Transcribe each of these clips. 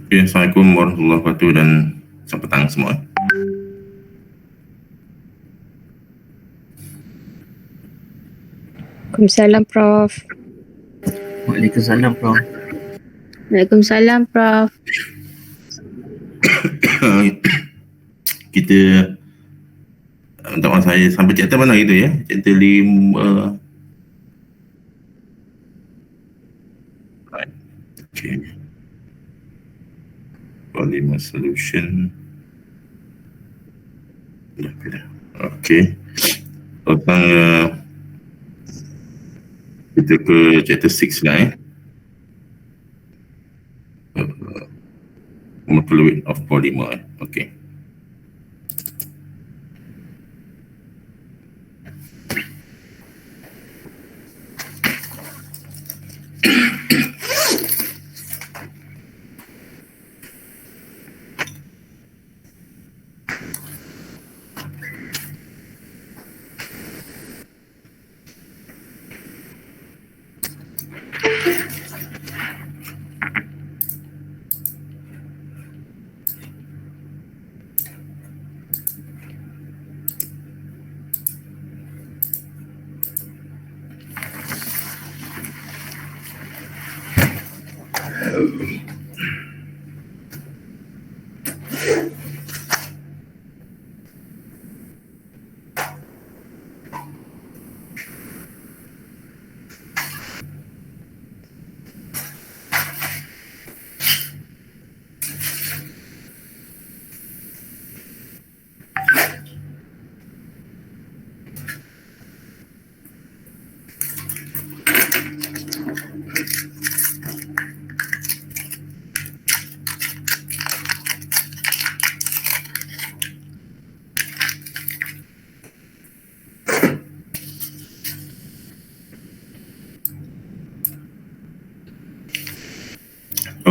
Okay, Assalamualaikum warahmatullahi wabarakatuh dan selamat petang semua. Waalaikumsalam, Prof. Waalaikumsalam, Prof. Waalaikumsalam, Prof. Kita minta maaf saya sampai chapter mana gitu ya? Chapter 5. Right. Okay. Polymer solution. Okay. Tentang kita ke chapter 6 lah fluid of polymer. Okay.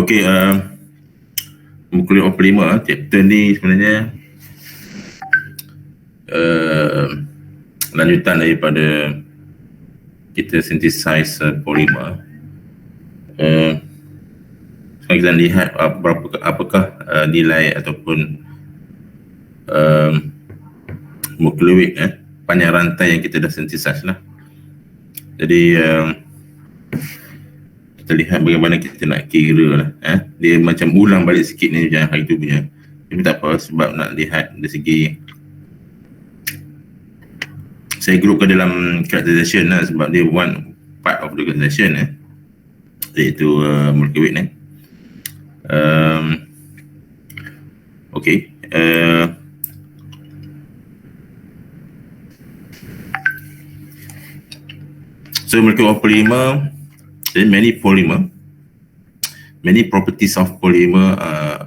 Okay, fluid of polymer chapter ni sebenarnya lanjutan daripada kita synthesize polymer. Sekarang kita lihat apakah nilai ataupun fluid panjang rantai yang kita dah synthesize lah. Jadi kita lihat bagaimana kita nak kira lah. Dia macam ulang balik sikit ni macam hari tu punya. Tapi tak apa, sebab nak lihat dari segi saya grupkan dalam characterization lah, sebab dia one part of the characterization iaitu fluid ni. Okay. So molecule of polymer, there are many properties of polymer,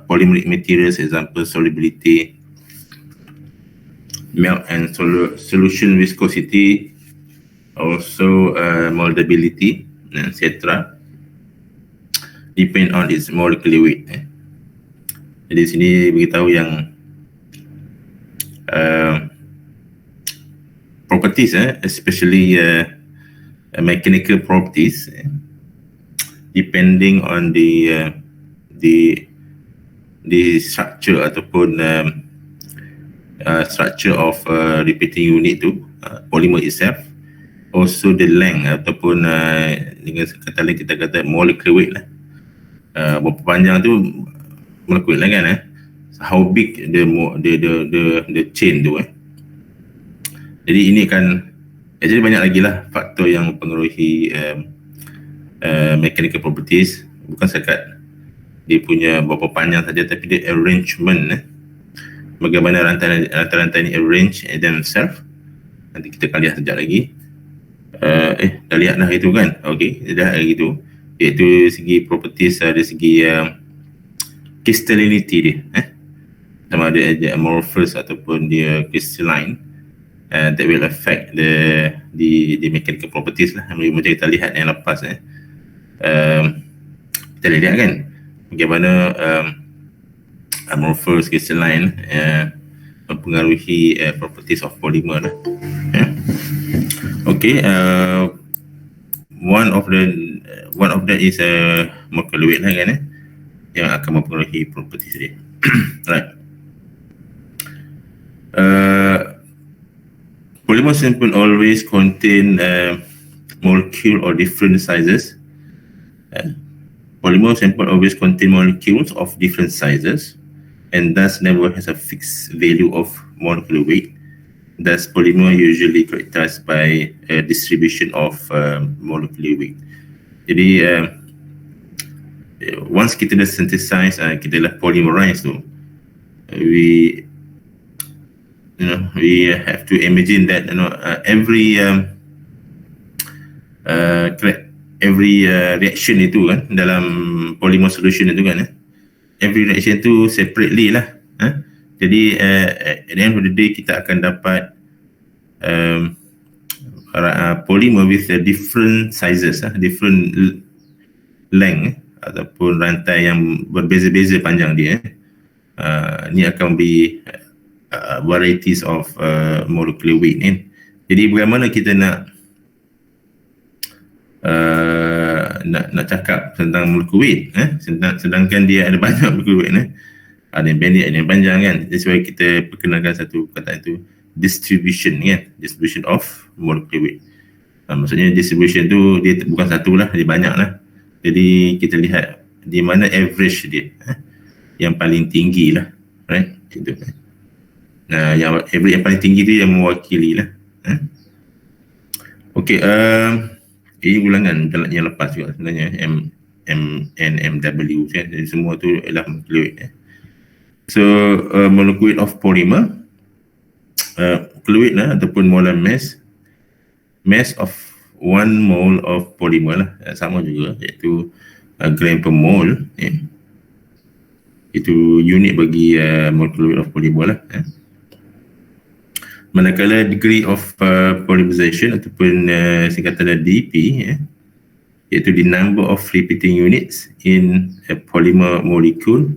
polymeric materials, example solubility, melt and solution viscosity, also moldability, etc. Depend on its molecular weight. Jadi sini beritahu yang properties, especially mechanical properties, depending on the structure ataupun structure of repeating unit tu, polymer itself, also the length ataupun dengan kata lain kita kata molecular weight lah. Berapa panjang tu molecular lah kan, so how big the chain tu Jadi ini kan jadi banyak lagi lah faktor yang mempengaruhi mechanical properties, bukan sekat dia punya berapa panjang saja, tapi dia arrangement, bagaimana rantai-rantai ni arrange themselves. Nanti kita akan lihat sekejap lagi. Dah lihat dah itu kan. Okay, dah gitu. Iaitu segi properties, dari segi crystallinity dia, sama ada amorphous ataupun dia crystalline, that will affect the mechanical properties lah. Macam kita lihat yang lepas, kita lihat kan bagaimana amorphous crystalline mempengaruhi properties of polymer lah. Okay, one of that is molecular weight lah kan. yang akan mempengaruhi properties dia. Right. Polymer sample always contain molecule or different sizes. Polymer sample always contain molecules of different sizes and thus never has a fixed value of molecular weight. Thus, polymer usually characterized by a distribution of molecular weight. Jadi, once kita dah synthesize, kita dah polymerize tu, we have to imagine that every reaction itu kan dalam polymer solution itu kan, every reaction tu separately lah. Jadi at the end of the day kita akan dapat polymer with different sizes, different length ataupun rantai yang berbeza-beza panjang dia. Ni akan beri varieties of molecular weight ni. Jadi bagaimana kita nak cakap tentang molecular weight, sedangkan dia ada banyak molecular weight, ada yang pendek, ada yang panjang kan. That's why kita perkenalkan satu kata itu distribution kan, distribution of molecular weight. Maksudnya distribution tu dia bukan satu lah, dia banyak lah. Jadi kita lihat di mana average dia, yang paling tinggi lah, right? Gitu. Nah, yang average yang paling tinggi tu yang mewakili lah. Okay, ini ulangan yang lepas juga sebenarnya, MW kan. Jadi semua tu adalah molecular weight. So molecular weight of polymer, molecular weight lah ataupun molar mass of 1 mole of polymer lah, sama juga, iaitu gram per mole. Itu unit bagi molecular weight of polymer lah. Manakala degree of polymerization ataupun singkatan DP, iaitu the number of repeating units in a polymer molecule.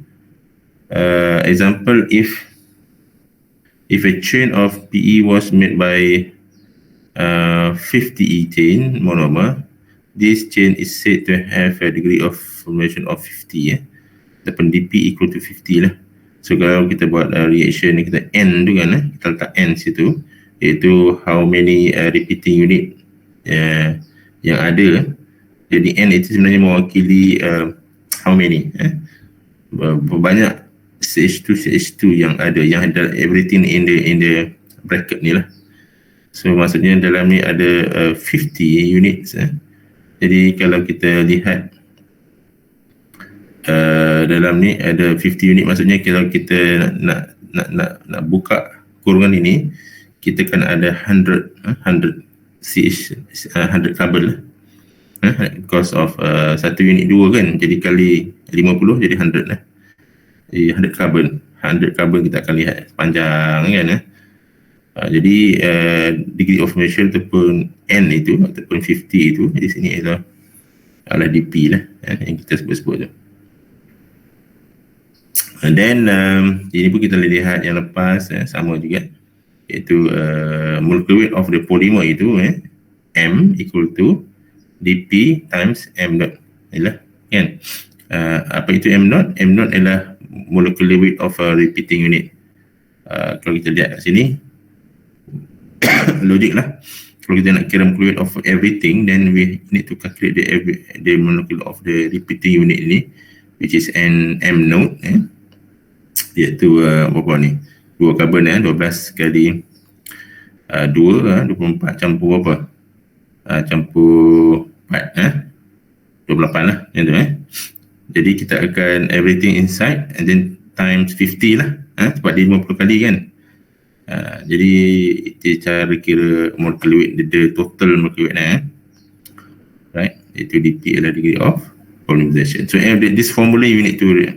Example, if a chain of PE was made by 50 ethane monomer, this chain is said to have a degree of formation of 50, ataupun DP equal to 50 lah. So kalau kita buat reaction ni, kita N tu kan, kita letak N situ, iaitu how many repeating unit yang ada. Jadi N itu sebenarnya mewakili how many, banyak CH2 yang ada everything in the bracket ni lah. So maksudnya dalam ni ada 50 units. Jadi kalau kita lihat dalam ni ada 50 unit, maksudnya kalau kita nak buka kurungan ini, kita kan ada 100 CH 100 carbon lah. Because of satu unit 2 kan, jadi kali 50 jadi 100 lah. Jadi 100 carbon kita akan lihat panjang kan. Jadi degree of formation ataupun N itu ataupun 50 itu di sini adalah DP lah, yang kita sebut tu. And then ini pun kita lihat yang lepas, sama juga, iaitu molecular weight of the polymer itu M equal to DP times M dot. Ialah kan, apa itu M dot? M dot adalah molecular weight of a repeating unit. Kalau kita lihat kat sini, logik lah. Kalau kita nak kira molecular weight of everything, then we need to calculate the molecular of the repeating unit ini, which is M node, iaitu berapa ni? 2 karbon 12 kali 2, 24 campur berapa? Campur 4, 28 lah, macam tu. Jadi kita akan everything inside and then times 50 lah, sebab dia 50 kali kan. Jadi itu cara kira molecular weight, the total molecular weight right? Itu DP adalah degree of polymerization. So this formula you need to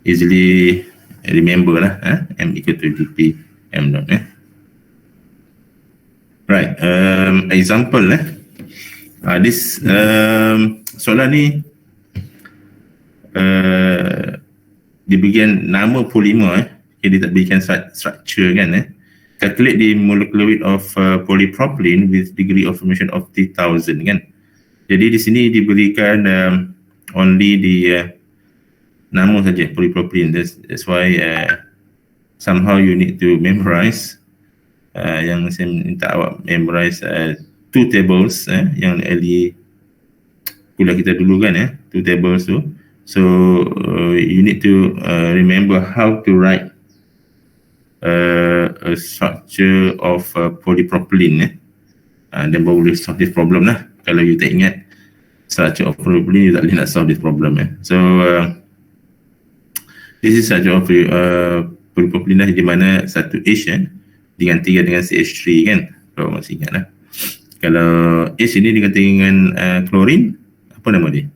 easily remember lah, M equal to DP M dot. Right, example this soalan ni dia bagian nama polymer, dia tak berikan structure kan. Calculate the molecular weight of polypropylene with degree of formation of 3000 kan. Jadi di sini diberikan only the nama saja polypropylene. That's why somehow you need to memorize. Yang saya minta awak memorize 2 tables yang early kuliah kita dulu kan 2 tables tu. So you need to remember how to write a structure of polypropylene dan baru boleh solve this problem lah. Kalau you tak ingat structure of polypropylene, you tak boleh nak solve this problem So this is structure of polypropylene lah, di mana satu H digantikan dengan CH3 kan, kalau masih ingat lah. Kalau H ini diganti dengan klorin, apa nama dia?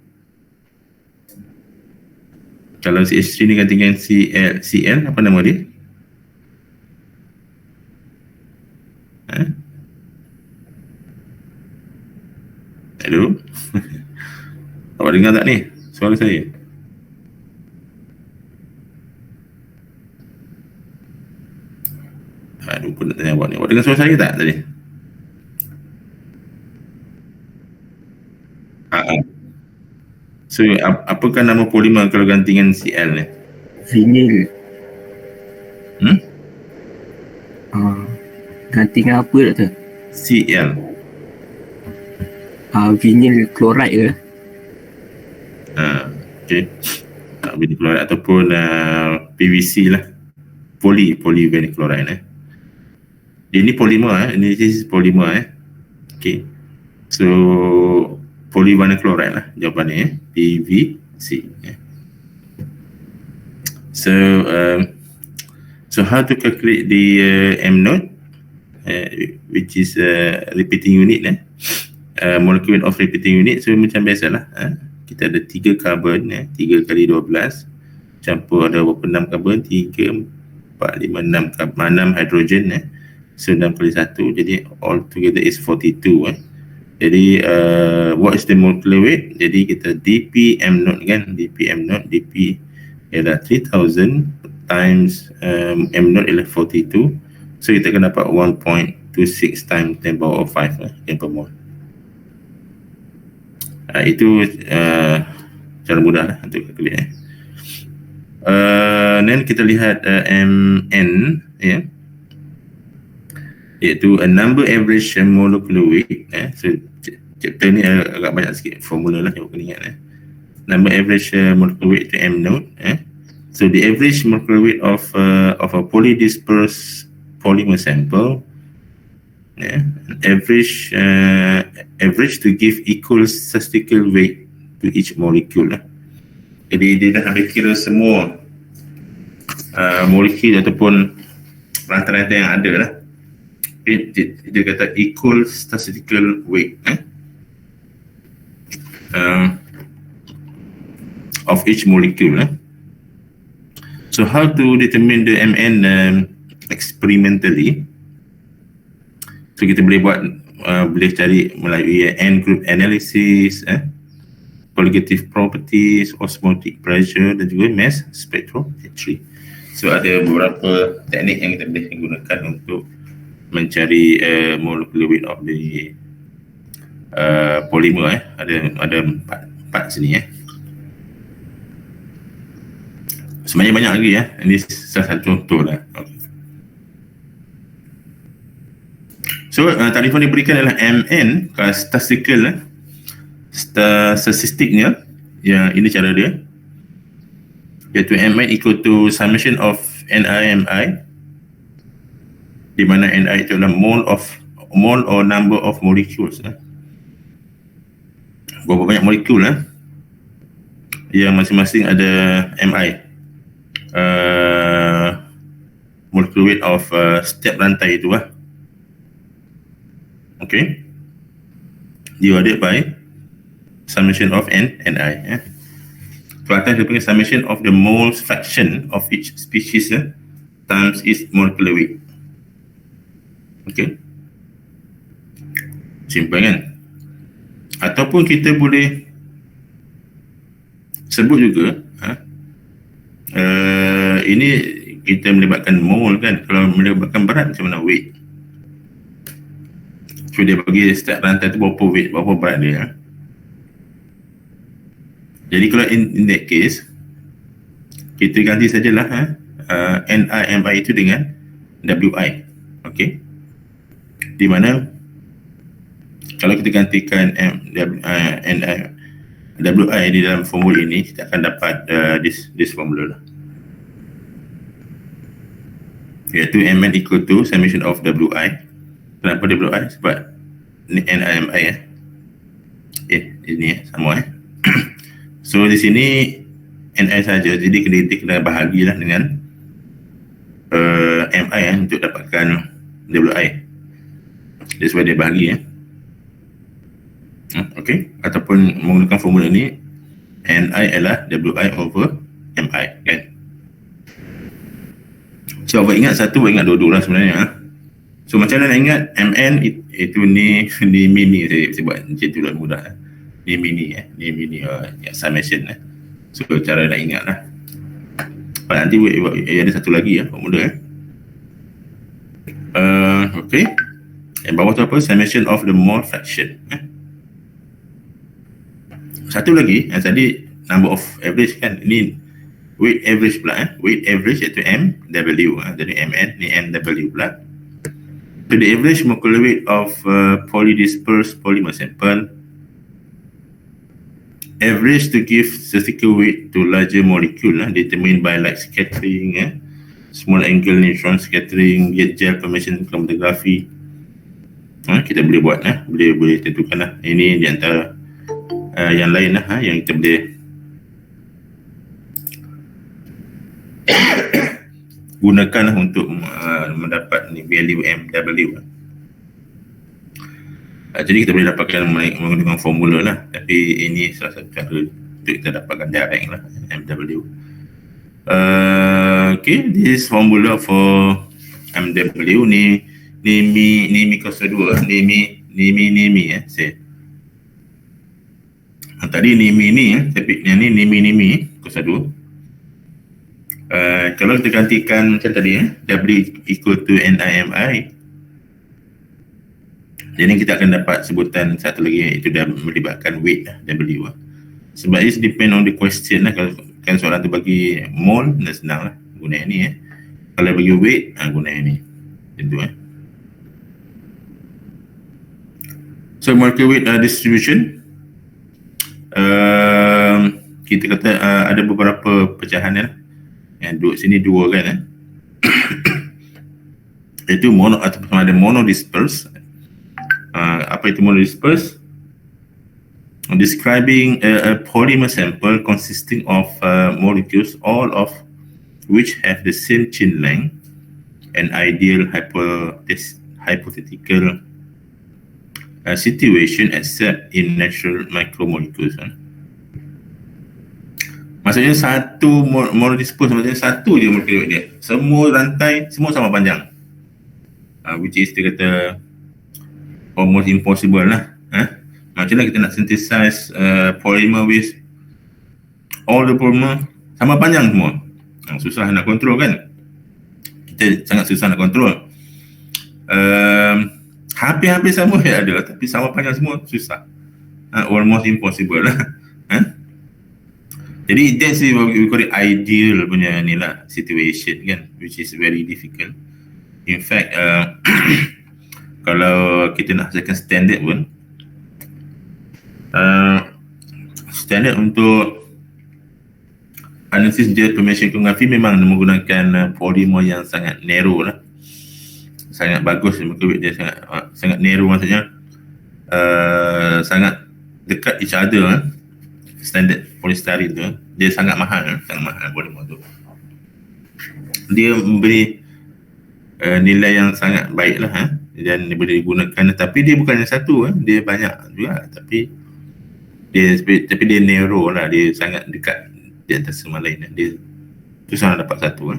Kalau CH3 diganti dengan Cl, apa nama dia? Hello? Awak dengar tak ni suara saya? Lupa nak tanya awak ni. Awak dengar suara saya tak tadi? So, apakah nama polimer kalau ganti dengan Cl ni? Vinyl. Ganti dengan apa tak tu? Cl. Vinyl chloride ke? Okay. Vinyl chloride ataupun PVC lah. Polyvinyl chloride Ini polimer ini jenis polimer Okay. So polyvinyl chloride lah jawapannya PVC So how to calculate the M node which is repeating unit molecule of repeating unit. So macam biasalah kita ada 3 karbon 3 kali 12 campur ada berapa 6 karbon 3, 4, 5, 6 hidrogen so 6 kali 1 jadi all together is 42 Jadi what is the molecular weight? Jadi kita dpm node kan, dpm node dp ialah 3000 times m node ialah 42. So kita akan dapat 1.26 times 10 power of 5 yang per mole. Itu cara mudah lah untuk calculate then kita lihat mn iaitu a number average molecular weight so chapter ni agak banyak sikit formula lah yang kena ingat number average molecular weight to m node so the average molecular weight of a polydispersed polymer sample average to give equal statistical weight to each molecule jadi dia dah ambil kira semua molekul ataupun rantai-rantai yang ada lah. Dia kata equal statistical weight of each molecule So how to determine the Mn experimentally? So kita boleh buat boleh cari melalui N group analysis qualitative properties, osmotic pressure dan juga mass spectrometry. So ada beberapa teknik yang kita boleh gunakan untuk mencari molecular weight of the polymer ada empat sini sebenarnya banyak lagi ini salah satu contoh lah. So tarif yang diberikan adalah Mn statistiknya ini cara dia iaitu Mn equal to summation of NiMi di mana Ni itu adalah mole or number of molecules berapa banyak molekul yang masing-masing ada Mi molecular weight of setiap rantai itu okay divided by summation of Ni so atas dia punya summation of the moles fraction of each species times its molecular weight. Okay, simple kan? Ataupun kita boleh sebut juga ini kita melibatkan mole kan, kalau melibatkan berat macam mana weight. So dia bagi setiap rantai tu berapa weight, berapa berat dia. Jadi kalau in that case kita ganti sajalah NIMI itu dengan WI. Okey, di mana kalau kita gantikan WI di dalam formula ini, kita akan dapat this formula lah, iaitu MN equal to summation of WI. Kenapa WI? Sebab ni NIMI ini sama so di sini NI saja, jadi kita kena bahagilah dengan MI untuk dapatkan WI. That's why dia bahagi okey, ataupun menggunakan formula ni, NI adalah WI over MI kan. So awak ingat satu, awak ingat dua-dua lah sebenarnya. So macam mana nak ingat MN itu ni mini, saya buat macam tu lah mudah. Ni mini yang summation So cara nak ingat lah. Nanti ada satu lagi formula okey. Yang bawah tu apa? Summation of the mole fraction. Satu lagi yang tadi number of average kan, ini weight average pula weight average iaitu MW. Jadi MN ni MW pula. So the average molecular weight of polydispersed polymer sample, average to give statistical weight to larger molecule determined by like scattering, small angle neutron scattering, gel formation chromatography. Kita boleh buat boleh tentukan lah. Ini di antara yang lain yang kita boleh gunakan untuk mendapat value MW. Jadi kita boleh dapatkan menggunakan formula lah, tapi ini salah satu cara untuk kita dapatkan direct lah MW. Okay, this formula for MW ni kuasa 2, Nimi saya. Tadi Nimi ni tapi yang ni Nimi kuasa 2. Kalau kita gantikan macam tadi W equal to NIMI, jadi kita akan dapat sebutan satu lagi, iaitu dah melibatkan weight W. Sebab it depend on the question lah. Kalau kan soalan tu bagi mole, dah senang lah guna yang ni Kalau bagi weight, guna yang ni. Tentu So molecular weight distribution, kita kata ada beberapa pecahan yang duduk sini dua kan itu mono ataupun ada monodisperse. Apa itu monodisperse? Describing a polymer sample consisting of molecules all of which have the same chain length and ideal hypothetical situation except in natural micromolecules. Maksudnya satu monodisperse, maksudnya satu je molecular weight dia. Semua rantai, semua sama panjang. Which is dia kata almost impossible lah. Macam mana kita nak synthesize polymer with all the polymer sama panjang semua? Susah nak kontrol kan? Kita sangat susah nak kontrol. Hampir-hampir sama ada, tapi sama panjang semua susah. Almost impossible lah. Jadi that's we call it ideal punya ni lah situation kan, which is very difficult. In fact, kalau kita nak hasilkan standard pun, standard untuk analisis gel formation chromatography memang menggunakan polymer yang sangat narrow lah, sangat bagus. Molecular weight dia sangat narrow, maksudnya sangat dekat each other. Standard polystyrene tu dia sangat mahal polymer tu. Dia memberi nilai yang sangat baik lah dan dia boleh digunakan, tapi dia bukan yang satu dia banyak juga, tapi dia narrow lah, dia sangat dekat di atas sama lain. Dia susah dapat satu.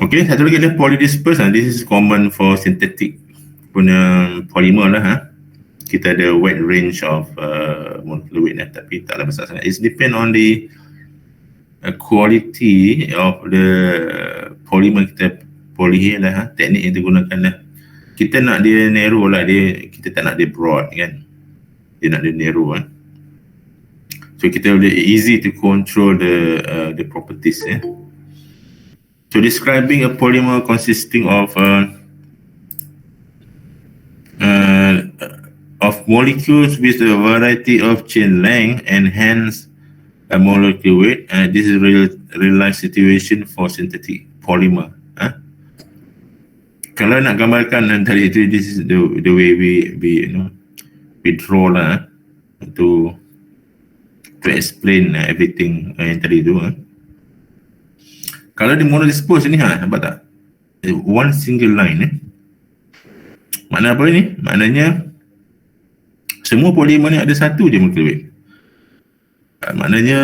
Okay, satu lagi adalah polydisperse. This is common for synthetic punya polymer lah. Kita ada wide range of molecular weight tapi taklah besar sangat. It depend on the quality of the polymer kita polymer lah. Teknik yang digunakan lah. Kita nak dia narrow lah, kita tak nak dia broad kan. Dia nak dia narrow So kita boleh easy to control the properties. So describing a polymer consisting of molecules with a variety of chain length and hence a molecular weight. This is real life situation for synthetic polymer. Kalau nak gambarkan tadi itu, this is the way we draw lah to explain everything yang tadi itu. Kalau di monodispose ni, nampak tak? One single line. Makna apa ni? Maknanya semua polimer ni ada satu je molecular weight. Maknanya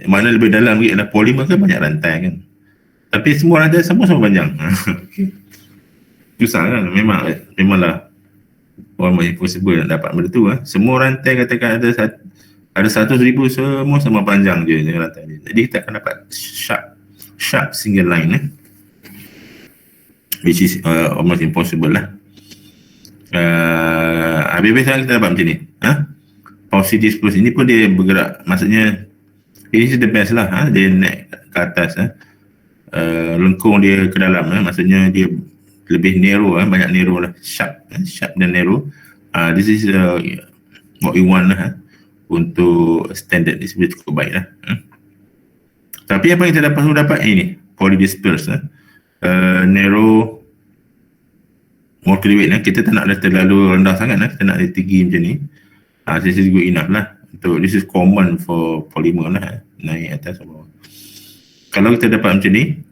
makna lebih dalam lagi adalah polimer kan banyak rantai kan. Tapi semua rantai sama panjang. Susah kan? Memanglah almost impossible nak dapat benda tu. Semua rantai katakan ada 100,000 semua sama panjang je rantai dia. Jadi kita akan dapat sharp single line which is almost impossible lah. Habis sekarang kita dapat macam ni. Pausi disperse ini pun dia bergerak, maksudnya ini is the best lah. Dia naik ke atas, lengkung dia ke dalam, maksudnya dia lebih narrow, banyak narrow lah, sharp dan narrow. This is what we want lah. Untuk standard ni sebenarnya cukup baik lah. Tapi apa yang kita dapat ini polydisperse, narrow molecular weight. Kita tak nak terlalu rendah sangat, kita nak dia tinggi macam ni. This is good enough lah. This is common for polymer lah, naik atas bawah. Kalau kita dapat macam ni,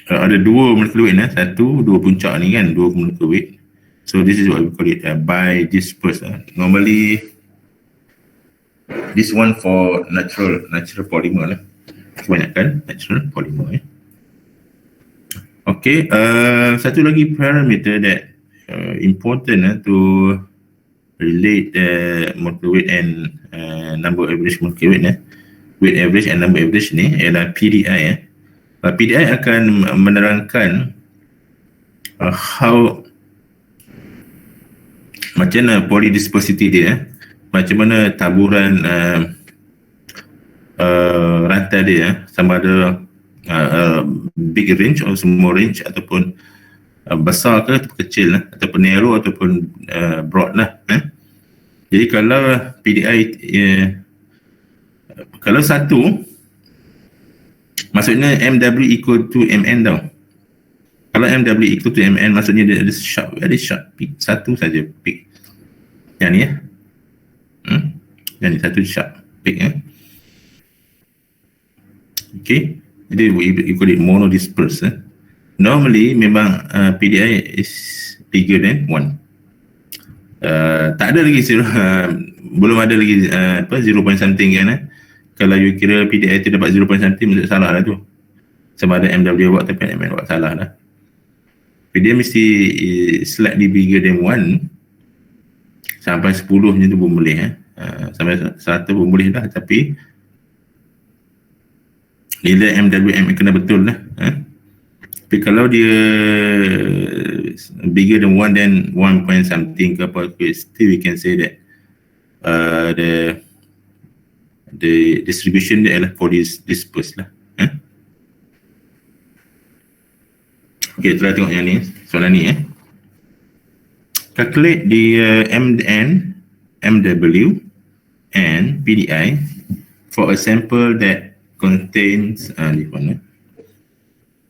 ada dua molecular weight, dua puncak ni kan, dua molecular weight. So this is what we call it bi-disperse. Normally this one for natural polymer lah, kebanyakan natural polymer. Okay, satu lagi parameter that important to relate molecular weight and number average molecular weight, weight average and number average ni ialah PDI. PDI akan menerangkan how macam mana polydispersity dia, macam mana taburan rantai dia, sama ada big range atau small range, ataupun besar ke ataupun kecil lah, ataupun narrow ataupun broad lah. Jadi kalau PDI kalau satu, maksudnya MW equal to MN tau. Kalau MW equal to MN, maksudnya dia ada very sharp peak, satu saja peak. Yang ni yang ni satu sharp peak. Okay, jadi we call it monodisperse. Normally memang PDI is bigger than 1. Tak ada lagi belum ada lagi 0 point something kan. Kalau you kira PDI tu dapat 0 point something, maksud salah lah tu. Sama ada MW buat tapi MN buat salah lah. PDI mesti slightly bigger than 1 sampai 10 macam tu pun boleh. Sampai 100 pun boleh lah, tapi bila MWM kena betul lah. Tapi kalau dia bigger than 1, then 1 point something ke apa, still we can say that the distribution dia adalah polydisperse lah. Okay, kita tengok yang ni, soalan ni. Calculate the MN, MW and PDI for a sample that contains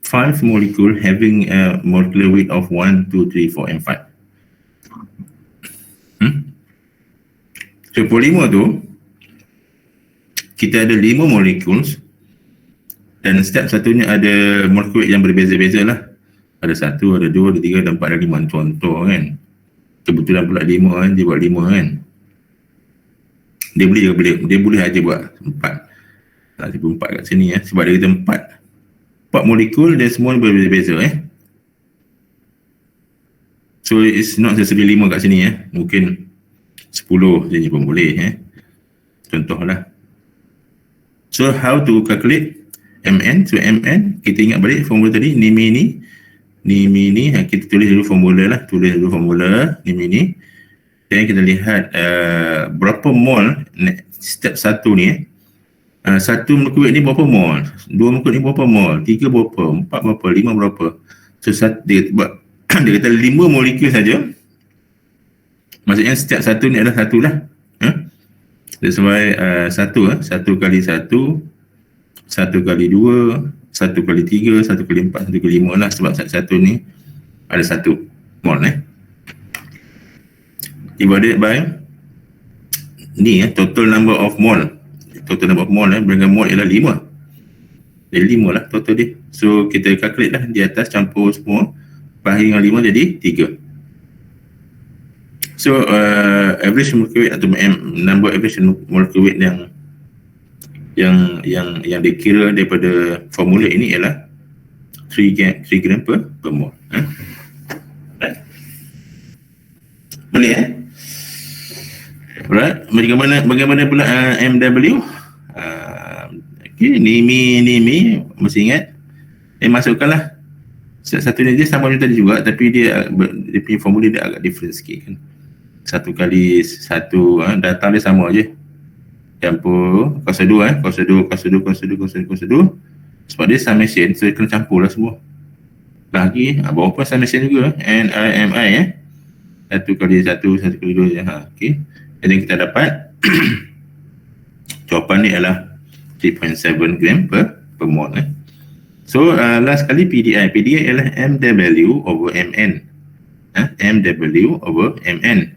5 molecules having a molecular weight of 1, 2, 3, 4 and 5. So polymer tu kita ada 5 molecules dan setiap satunya ada molecular weight yang berbeza-beza lah. Ada 1, ada 2, ada 3, ada 4, ada 5 contoh kan. Kebetulan pula 5 kan, dia buat 5 kan. Dia boleh aja buat 4. Tak tiba 4 kat sini sebab dia kata 4 molekul dan semua berbeza-beza So it's not necessarily 5 kat sini mungkin 10 je pun boleh contohlah. So how to calculate MN? So MN, kita ingat balik formula tadi, ni mini, kita tulis dulu formula lah, ni mini. Dan kita lihat berapa mol step 1 ni. Satu mercury ni berapa mol, 2 mercury ni berapa mol, 3 berapa, 4 berapa, 5 berapa. So dia kata 5 molekul saja. Maksudnya step 1 ni adalah 1 lah. That's why 1 kali 1, 1 kali 2, 1 kali 3, 1 kali 4, 1 kali 5 lah, sebab step 1 ni ada 1 mol divided by ni total number of mol. Total number of mol dengan mol ialah 5. Jadi 5 lah total dia. So kita calculate lah di atas, campur semua, bahagi dengan 5 jadi 3. So average molecular weight atau number average molecular weight yang dikira daripada formula ini ialah 3 gram per mol. Right. Boleh Alright, bagaimana pula MW? Okay, Nimi mesti ingat. Masukkanlah. Satu ni dia sama macam tadi juga, tapi dia punya formula dia agak different sikit kan. 1 kali 1, datang dia sama je. Campur kuasa 2 kuasa 2. Sebab dia summation, so kena campur lah semua. Bahagi bawah pun summation juga, NIMI 1 kali 1, 1 kali 2. Okay. Jadi kita dapat jawapan ni adalah 3.7 gram per mol. So last kali PDI ialah MW over MN. MW over MN.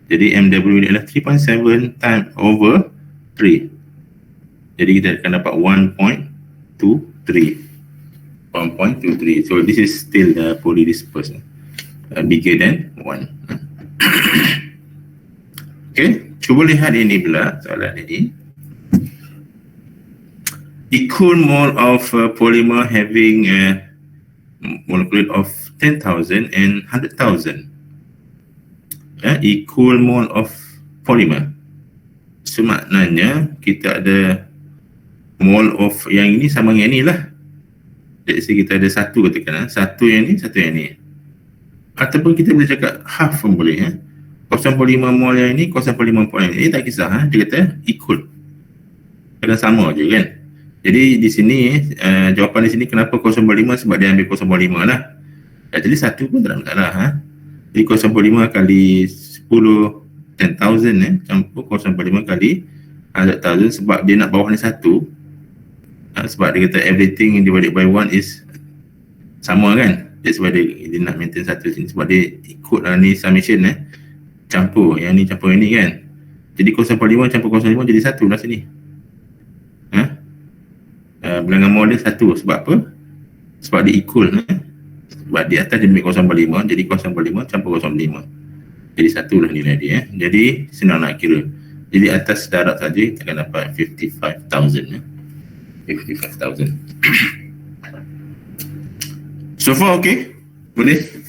Jadi MW ni adalah 3.7 time over 3. Jadi kita akan dapat 1.23. So this is still fully dispersed, bigger than 1. Okay, cuba lihat ini pula soalan ini. Equal mole of polymer having a molecule of 10,000 and 100,000. Equal mole of polymer. So maknanya kita ada mole of yang ini sama yang ini lah. Jadi kita ada satu katakan, satu yang ni, satu yang ni. Ataupun kita boleh cakap half pun boleh 0.5 mol yang ini, 0.5 mol yang ini, tak kisah. Dia kata equal. Kena sama je kan. Jadi di sini, jawapan di sini kenapa 0.5, sebab dia ambil 0.5 lah. Jadi satu pun tak ada masalah. Jadi 0.5 kali 10, 10,000 campur 0.5 kali 100,000, sebab dia nak bawah ni satu. Sebab dia kata everything divided by 1 is sama kan. That's why dia nak maintain satu sini, sebab dia ikut lah ni summation campur yang ni campur yang ni kan. Jadi 0.5 campur 0.5 jadi satu lah sini. Bilangan mol dia satu. Sebab apa? Sebab dia equal. Sebab di atas dia ambil 0.5, jadi 0.5 campur 0.5 jadi satu lah nilai dia. Jadi senang nak kira. Jadi atas darat saja kita akan dapat 55,000 55,000. So far okay? Boleh?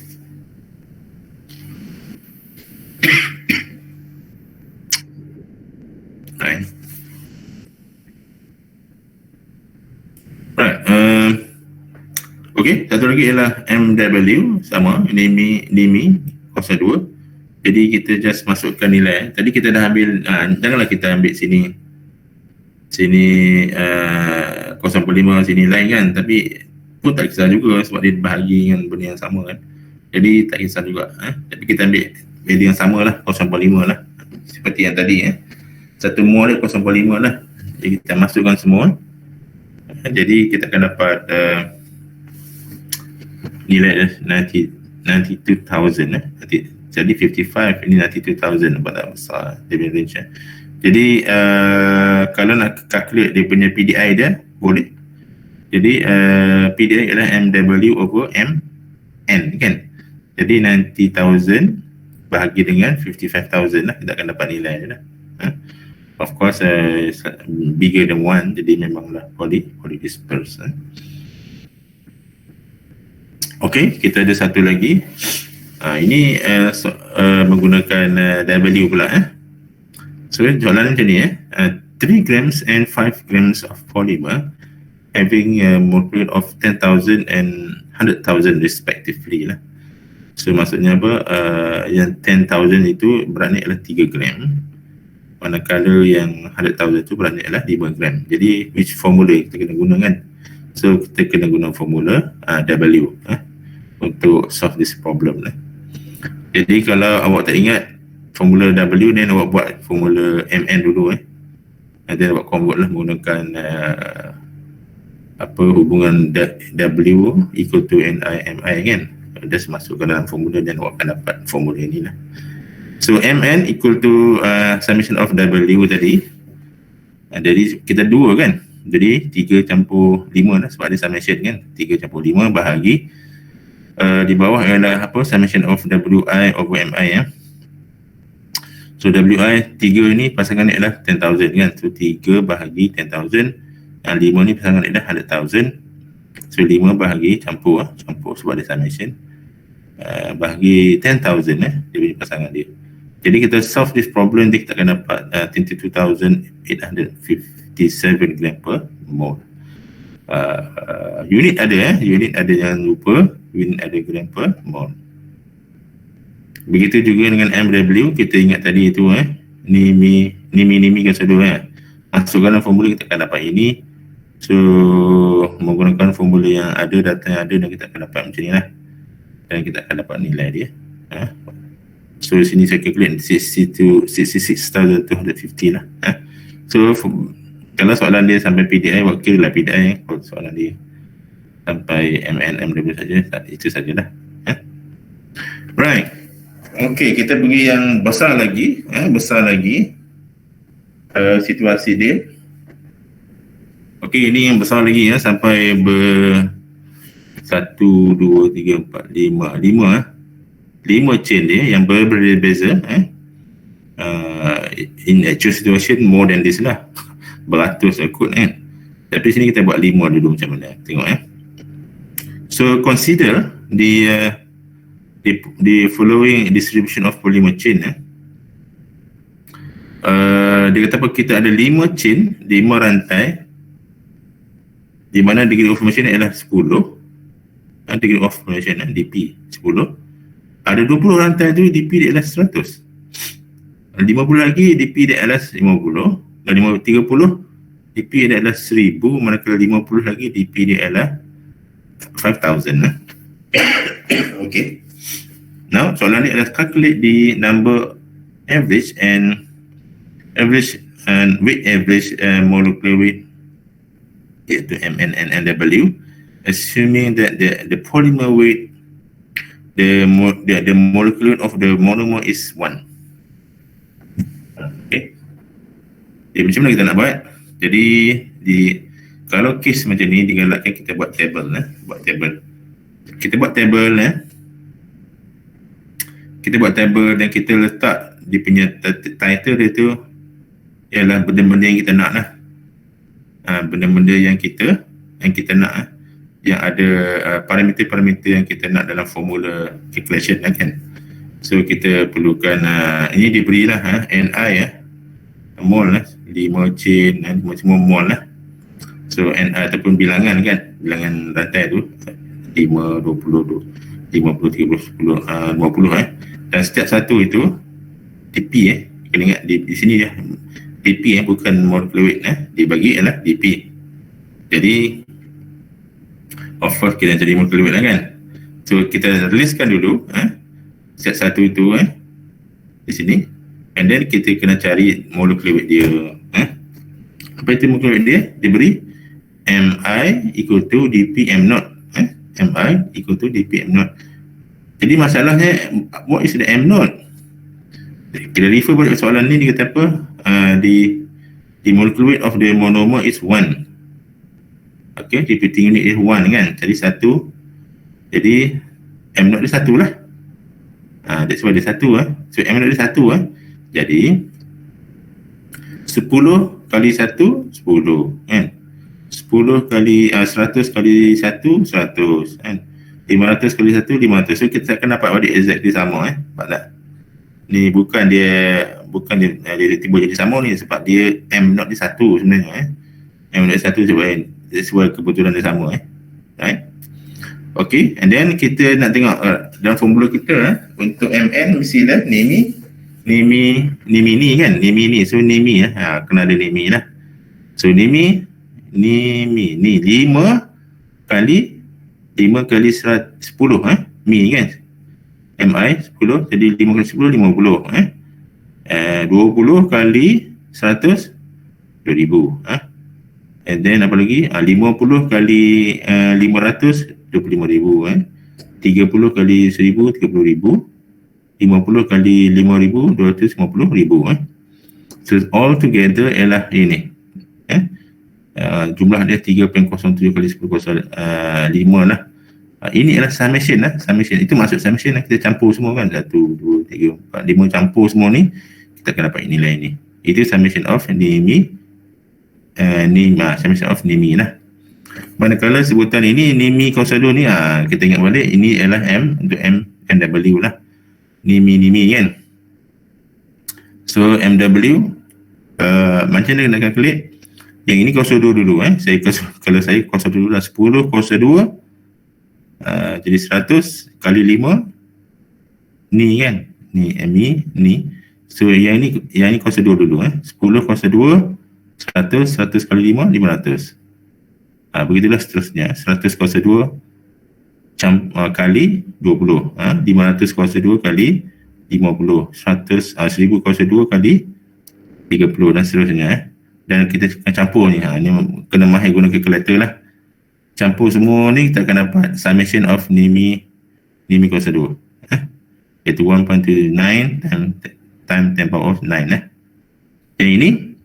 Okey, satu lagi ialah MW sama, Nimi kuasa 2. Jadi kita just masukkan nilai. Tadi kita dah ambil, janganlah kita ambil sini 0.5 sini lain kan, tapi pun tak kisah juga sebab dia bahagi dengan benda yang sama kan. Jadi tak kisah juga. Tapi kita ambil value yang sama lah, 0.5 lah. Seperti yang tadi satu mol dia 0.5 lah. Jadi kita masukkan semua. Jadi kita akan dapat nilai 92,000 jadi 55 ini 92,000, nampak tak besar dia punya range. Jadi kalau nak calculate dia punya PDI dia boleh. Jadi PDI adalah MW over MN kan. Jadi 90,000 bahagi dengan 55,000 lah, kita akan dapat nilai dia lah. Of course bigger than 1, jadi memanglah poly dispersed. Okey, kita ada satu lagi. Ini menggunakan W pula. So soalan macam ni 3 grams and 5 grams of polymer having a molecule of 10,000 and 100,000 respectively lah. So maksudnya apa, yang 10,000 itu beratnya adalah 3 gram, manakala yang 100,000 itu beratnya adalah 5 gram. Jadi which formula kita kena gunakan? So kita kena guna formula W untuk solve this problem lah. Jadi kalau awak tak ingat formula W, then awak buat formula MN dulu nanti awak convert lah menggunakan hubungan W equal to NI kan. Just masukkan dalam formula dan awak akan dapat formula ni lah. So MN equal to summation of W tadi. Jadi kita 2 kan. Jadi 3 campur 5 lah sebab ada summation kan. 3 campur 5 bahagi di bawah adalah summation of WI over MI . So WI 3 ni pasangan ni adalah 10,000 kan. So 3 bahagi 10,000. 5 ni pasangan ni adalah 100,000. So 5 bahagi campur sebab ada summation. Bahagi 10,000 dia punya pasangan dia. Jadi kita solve this problem, kita akan dapat 22,857 gram per mole. Unit ada jangan lupa, unit ada gram per mole. Begitu juga dengan MW, kita ingat tadi itu Nimi gasodo masukkan dalam formula kita akan dapat ini. So menggunakan formula yang ada, data yang ada, dan kita akan dapat macam ni lah, dan kita akan dapat nilai dia. So sini saya calculate 66,250 lah. So kalau soalan dia sampai PDI, wakil lah PDI. Kalau soalan dia sampai MN, MW saja, itu sajalah. Right. Okay, kita pergi yang besar lagi. Situasi dia. Okay, ini yang besar lagi sampai 1, 2, 3, 4, 5 chain dia yang berbeza. In actual situation more than this lah, beratus akut kan. Tapi sini kita buat 5 dulu macam mana, tengok So consider the following distribution of polymer chain. Dia kata apa, kita ada 5 chain, 5 rantai, di mana degree of formation adalah 10. Degree of formation DP 10. Ada 20 rantai tu DP dia adalah 100. 50 lagi DP dia adalah 50. Dan 30 DP dia adalah 1000. Manakala 50 lagi DP dia adalah 5,000 Okay. Now soalan ni adalah calculate the number average and weight average molecular weight, iaitu MN and NW, assuming that the polymer weight, the molecular weight of the monomer is 1. Okay. Jadi macam mana kita nak buat? Jadi kalau case macam ni digalakkan kita buat table Kita buat table dan kita letak di punya title dia tu ialah benda-benda yang kita nak lah. Benda-benda yang kita nak yang ada parameter-parameter yang kita nak dalam formula calculation lah kan. So kita perlukan ini diberilah NI mol lah, 5 chain dan semua mol lah. So NI ataupun bilangan kan, bilangan rantai tu 5, 20, 50, 30, 10, 50 dan setiap satu itu DP kena ingat di sini dia DP bukan molecular weight dibagi ialah DP. Jadi of course kita jadi molecular weight lah kan. So kita riliskan dulu setiap satu itu di sini, and then kita kena cari molecular weight dia. Apa itu molecular weight dia? Diberi MI equal to DP M naught. MI equal to DP M naught. Jadi masalahnya, what is the M naught? Kita refer balik soalan ni, dia kata apa? The molecular weight of the monomer is 1. Okay, repeating unit is 1 kan? Jadi 1. Jadi M naught dia 1 lah. That's why dia 1 So M naught dia 1 Jadi 10 kali 1 10 kan? 10 kali 100 kali 1 100 kan? 500 kali 1 500. So kita akan dapat balik exactly sama Nampak tak? Ni bukan dia tiba jadi sama ni sebab dia M naught dia 1 sebenarnya M naught dia 1 sebab kebetulan dia sama right? Okay, and then kita nak tengok dalam formula kita untuk MN mestilah Nimi ni kan, Nimi ni. So Nimi kena ada Nimi lah. So Nimi ni 5 kali 10 Mi kan. MI 10 jadi 5 kali 10 50 20 kali 100 2000 and then apa lagi 50 kali 500 25,000 30 kali 1000 30,000 50 kali 5,000 250,000 so all together ialah ini jumlah dia 3.07 kali 10 lah. Ini adalah summation summation itu maksud summation kita campur semua kan 1 2 3 4 5 campur semua ni kita akan dapat nilai ni. Itu summation of Nimi summation of Nimi lah. Manakala sebutan ini Nimi kuasa 2 ni kita ingat balik ini adalah M untuk MW lah. Nimi kan. So MW macam mana nak calculate? Yang ini kuasa 2 dulu kalau saya kuasa 2 dulu lah 10 kuasa 2 jadi 100 kali 5 ni kan. Ni MI ni. So yang ni kuasa 2 dulu 10 kuasa 2 100 kali 5 500. Begitulah seterusnya 100 kuasa 2 kali 20 500 kuasa 2 kali 50 1000 kuasa 2 kali 30 dan seterusnya dan kita akan campur ni ni kena mahir guna kalkulator lah. Campur semua ni kita akan dapat summation of Nimi kuasa 2 iaitu 1.29 time 10 power of 9 dan ini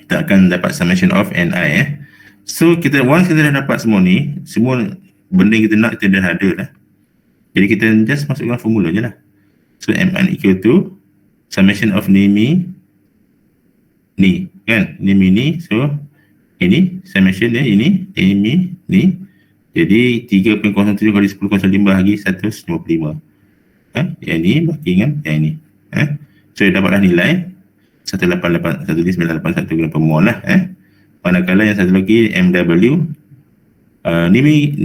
kita akan dapat summation of Ni so once kita dah dapat semua ni semua benda yang kita nak kita dah ada lah. Jadi kita just masukkan formula je lah. So Mn equal to summation of Nimi ni kan. Nimi ni so ini summation dia ini Nimi ni jadi 3.07 kali 10 kuasa 5 bagi 155 yang ni bagi dengan yang ni so dapatlah nilai 188,198,1 gram per mol lah manakala yang satu lagi MW Nimi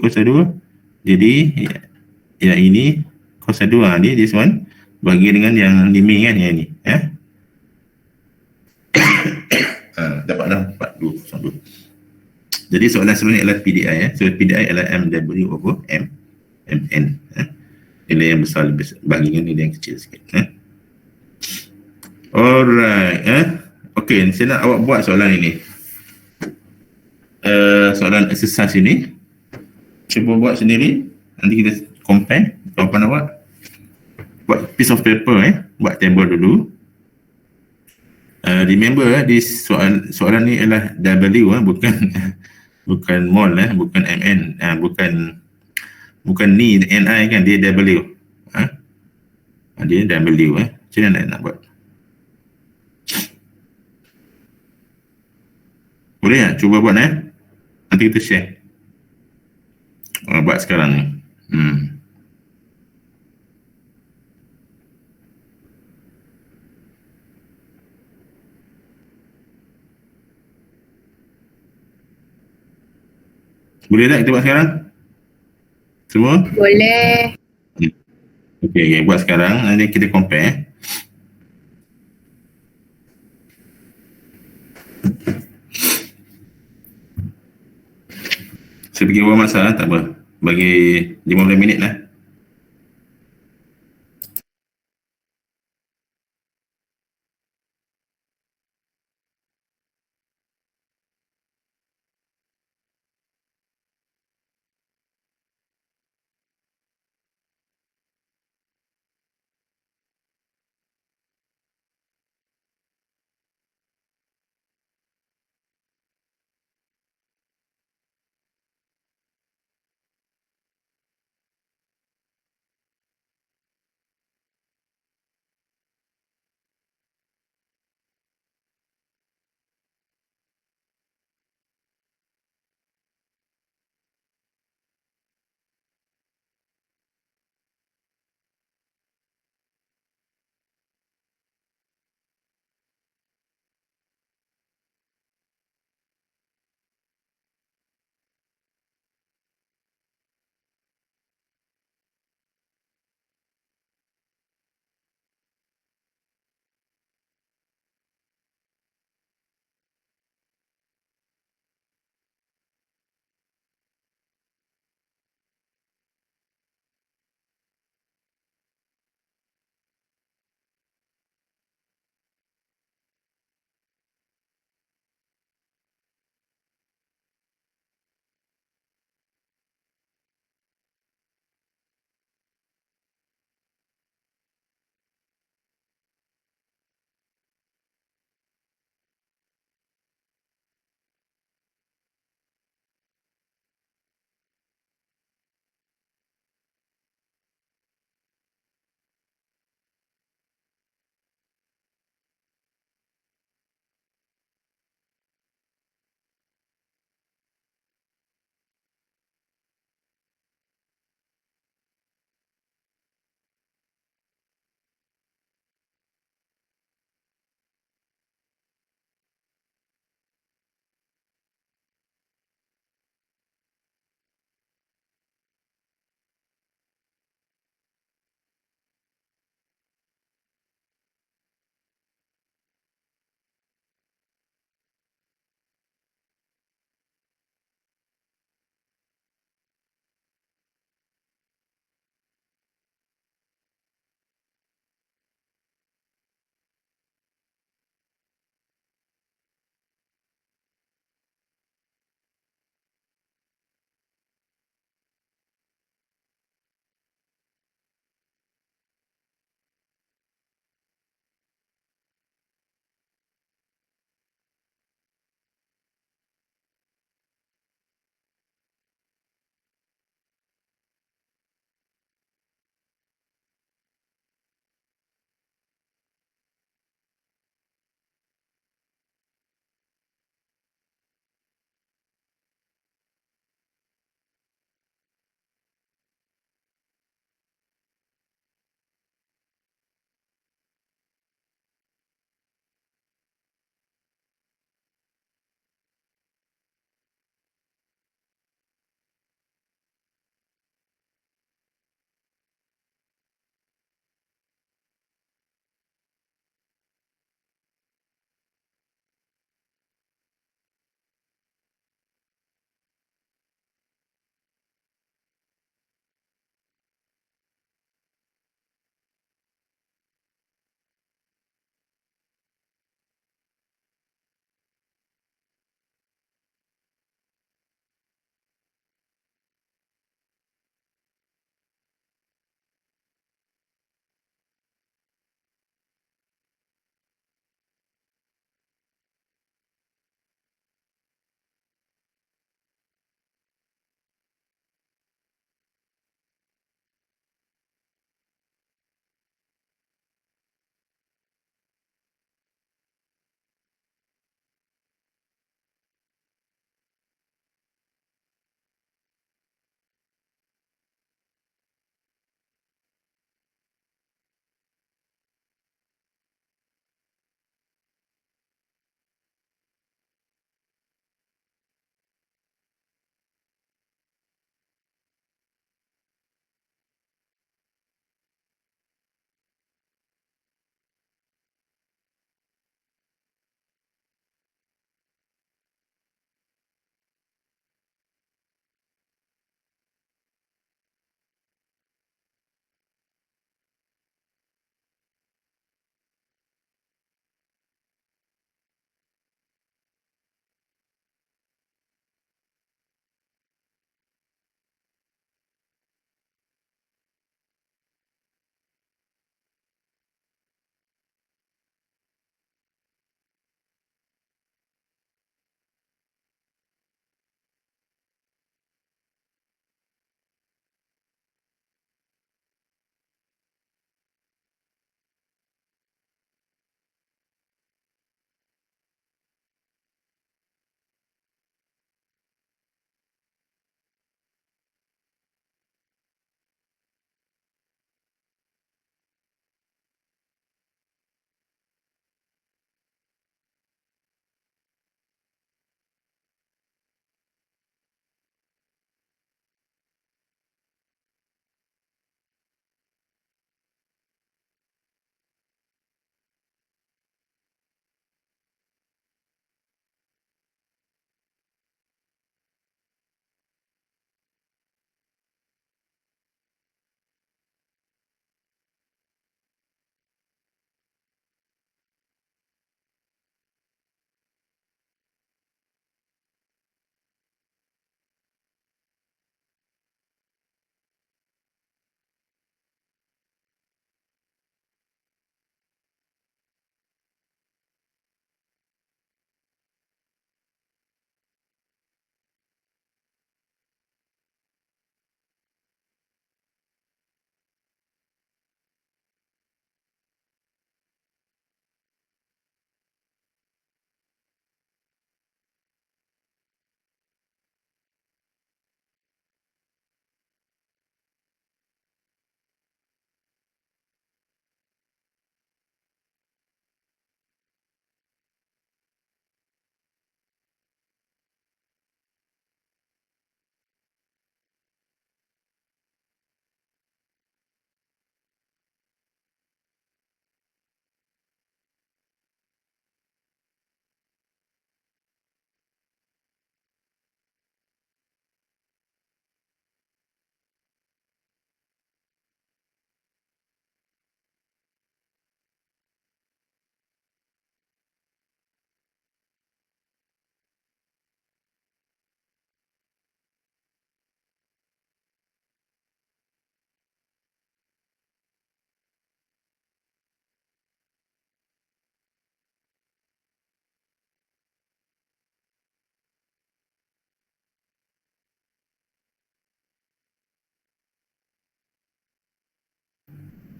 kuasa 2 jadi yang ini kuasa 2 dia this one bagi dengan yang Nimi kan yang ni dapatlah 4202. Jadi soalan sebenarnya adalah PDI so PDI adalah MW over MN nilai yang besar bagi dengan nilai yang kecil sikit alright okay, saya nak awak buat soalan ini soalan exercise ini cuba buat sendiri nanti kita compare jawapan awak buat piece of paper buat table dulu remember di soalan ni adalah W bukan bukan mol bukan MN bukan ni NI kan dia W dia W macam mana nak buat boleh tak cuba buat nanti kita share buat sekarang ni boleh tak kita buat sekarang semua Boleh. okay, buat sekarang nanti kita compare saya fikir buat masa tak apa bagi 15 minit lah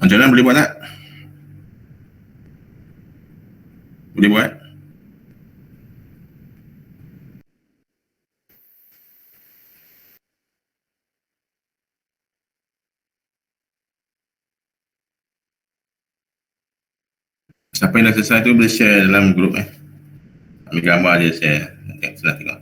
Macam mana, boleh buat tak? Boleh buat? Siapa yang dah selesai tu boleh share dalam grup ambil gambar je, share. Nanti aku senang tengok.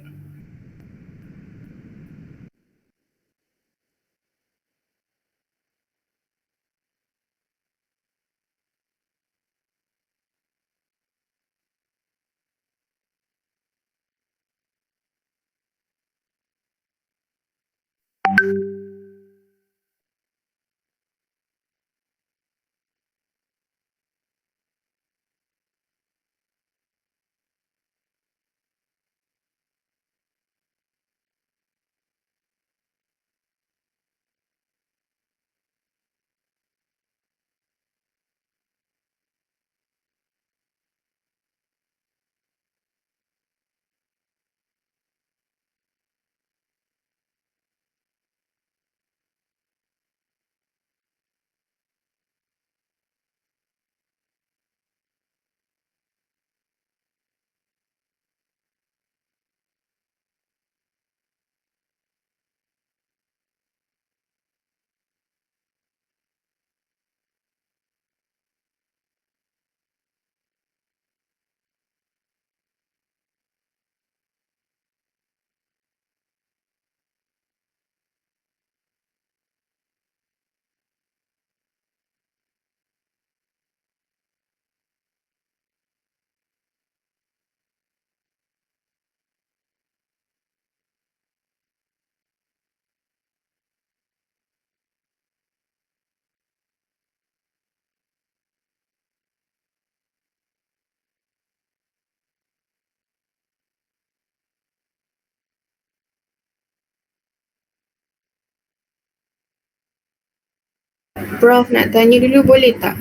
Prof, nak tanya dulu boleh tak?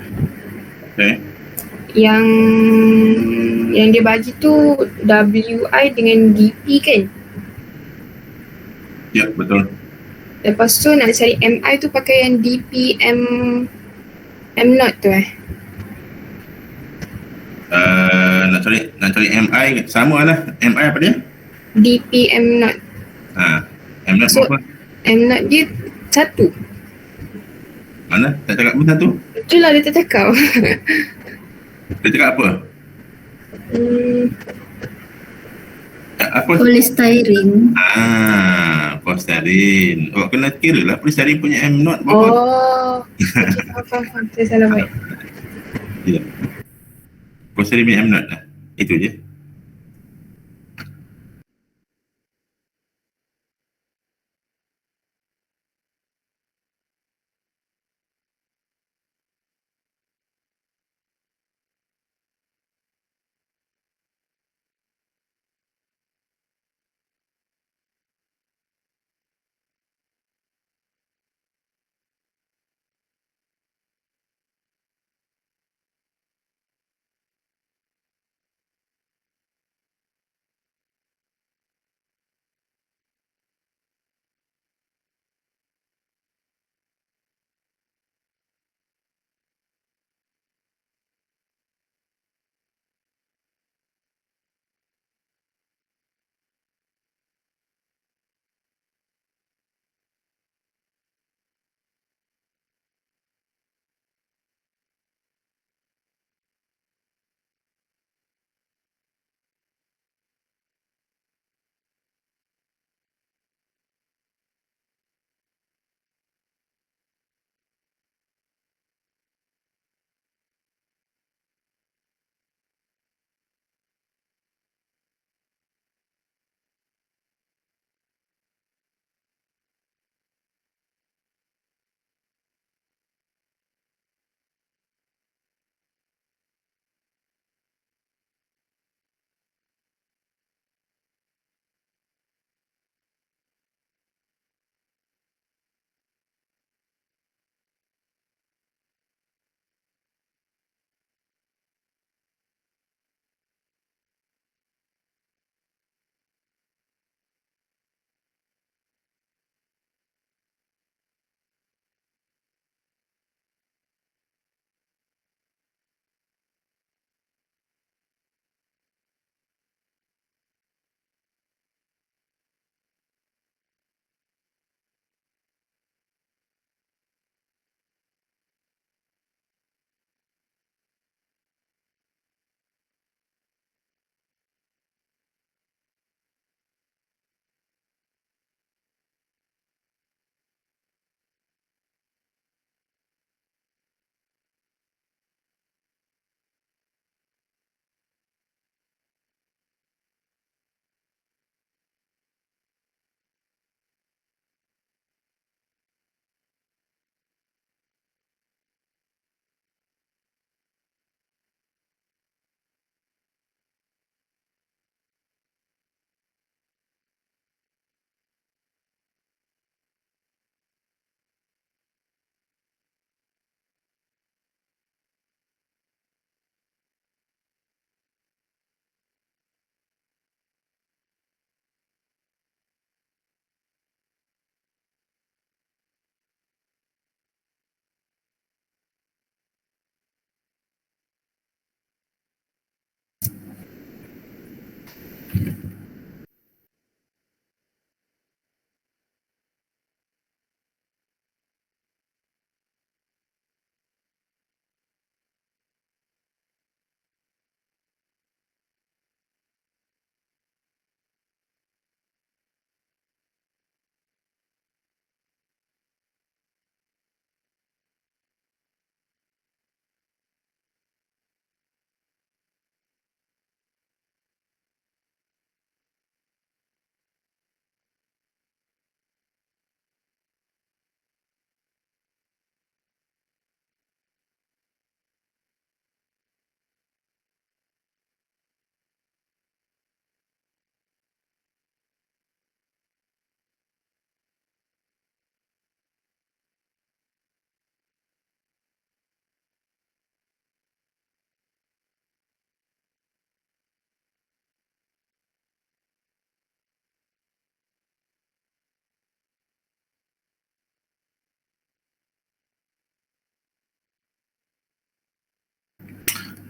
Okay. Yang dia bagi tu WI dengan DP kan? Ya, betul. Lepas tu nak cari MI tu pakai yang DP M0 tu Nak cari MI, sama lah. MI apa dia? DP M0. M0 So, apa? M0 dia satu. Mana? Tak cakap pun satu. Itulah dia tak cakap. Dia cakap apa? Apa? Polystyrene. Polystyrene. Oh, kena kira lah polystyrene punya M0 berapa? Oh. Okay, faham. Saya salah baik. Ya. Polystyrene punya M0 lah. Itu je.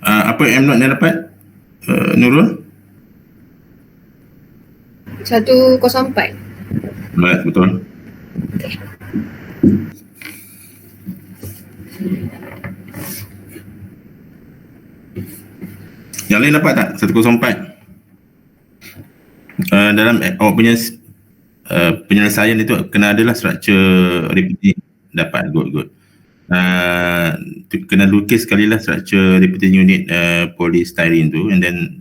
Apa M0 yang dapat? Nurul? 104. Baik, betul. Yang lain dapat tak? 104. Dalam awak punya penyelesaian itu kena adalah struktur repeating. Dapat, good. Kena lukis sekali lah struktur repeating unit polystyrene tu, and then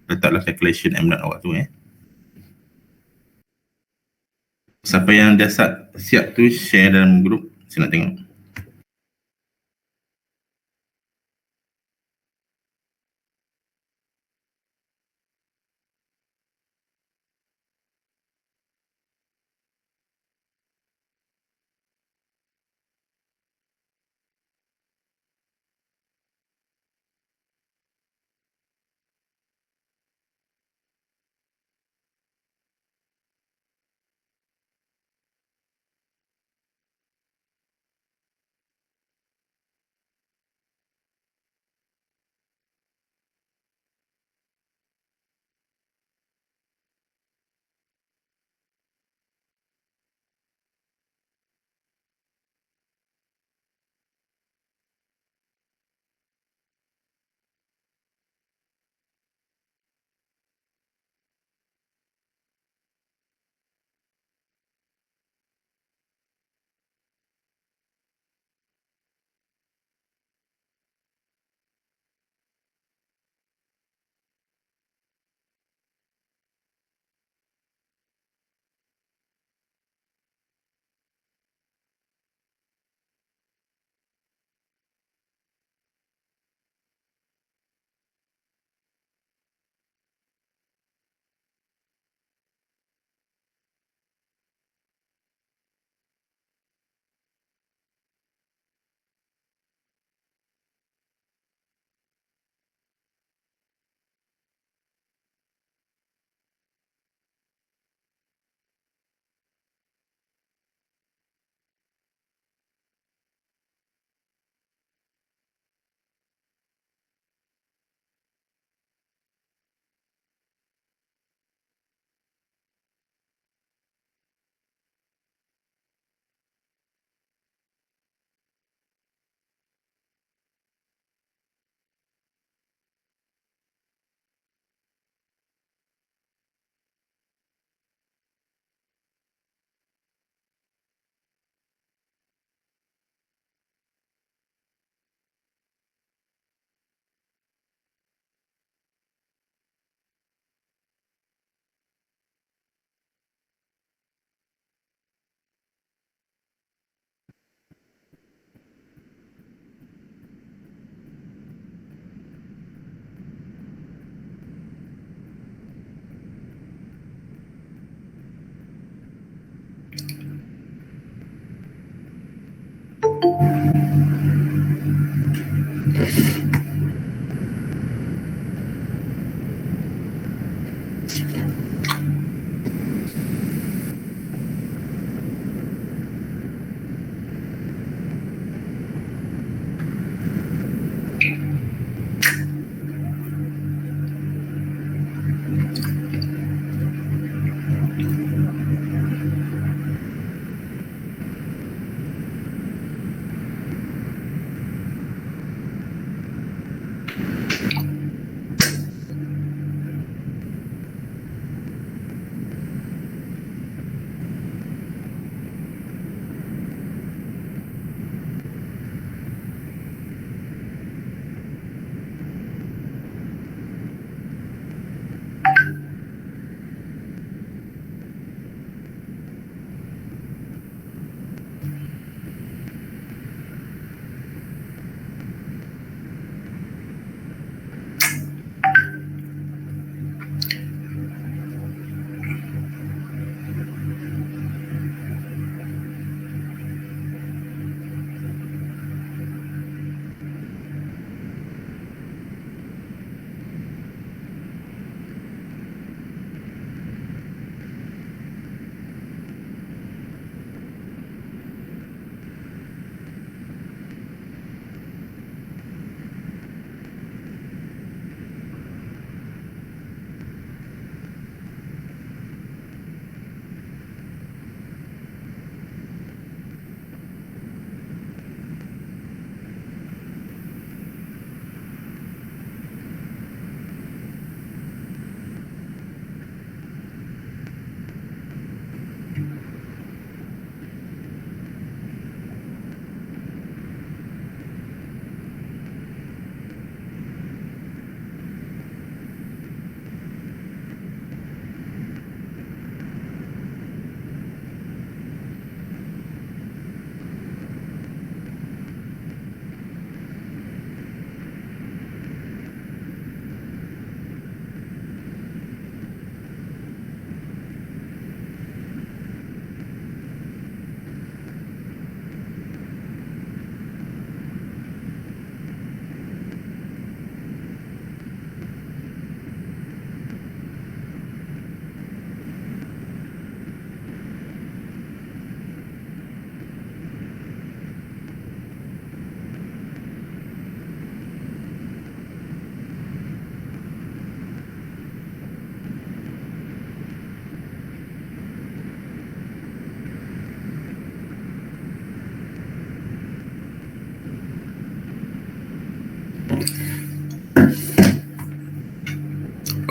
letaklah calculation M0 awak tu. Siapa yang dah siap tu share dalam grup, saya nak tengok.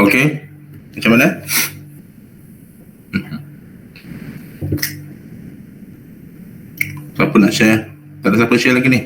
Okey. Macam mana? Siapa nak share? Tak ada siapa share lagi ni.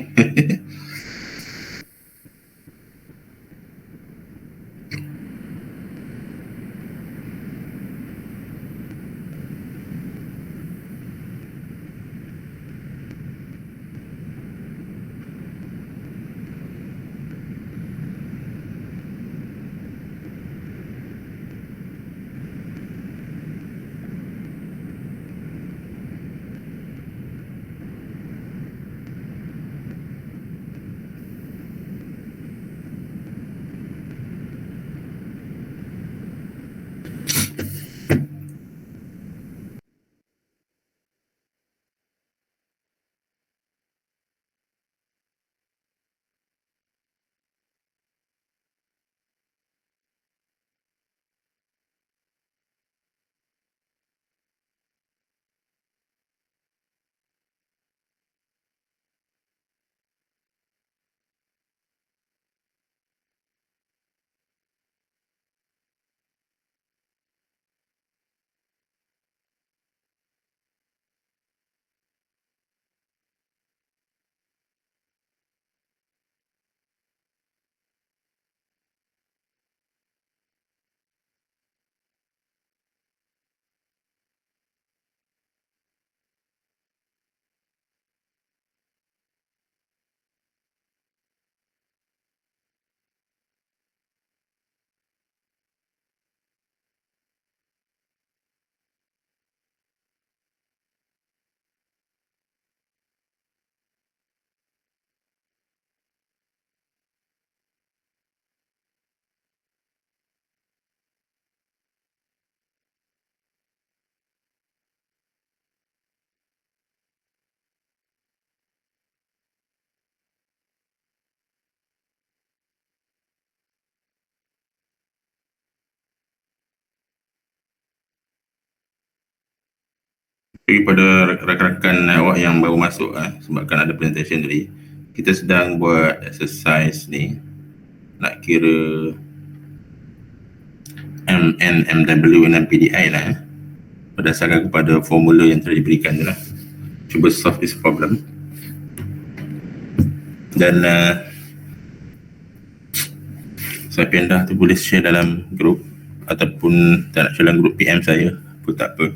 Kepada rakan-rakan awak yang baru masuk sebabkan ada presentation tadi, kita sedang buat exercise ni nak kira MN, MW dan PDI lah berdasarkan kepada formula yang telah diberikan tu lah. Cuba solve this problem dan saya pindah tu boleh share dalam grup ataupun tak nak share dalam grup PM saya pun tak apa.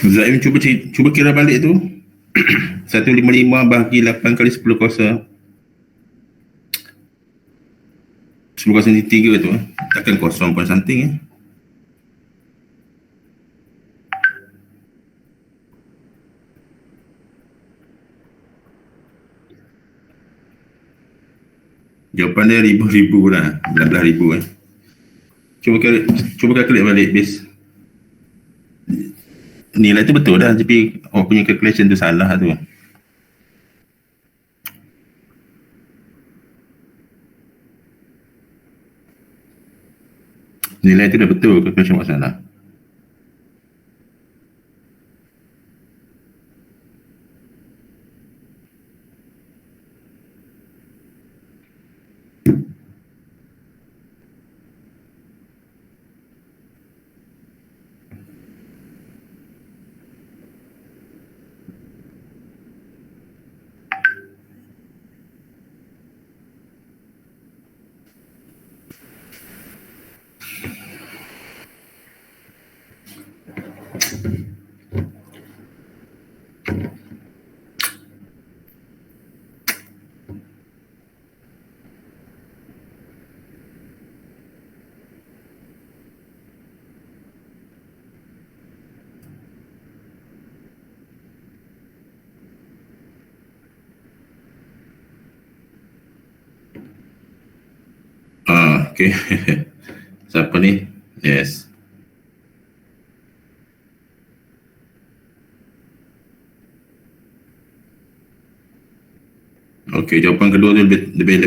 Zaim cuba kira balik tu. 155 bahagi 8 kali 10 kuasa 10 kuasa 3 tu takkan kosong pun something Jawapan dia ribu-ribu lah, 11,000 Cuba calculate balik base. Nilai tu betul dah, tapi awak punya calculation tu salah tu. Nilai tu dah betul, calculation awak salah. Okay. Siapa ni? Yes. Okay, jawapan kedua tu lebih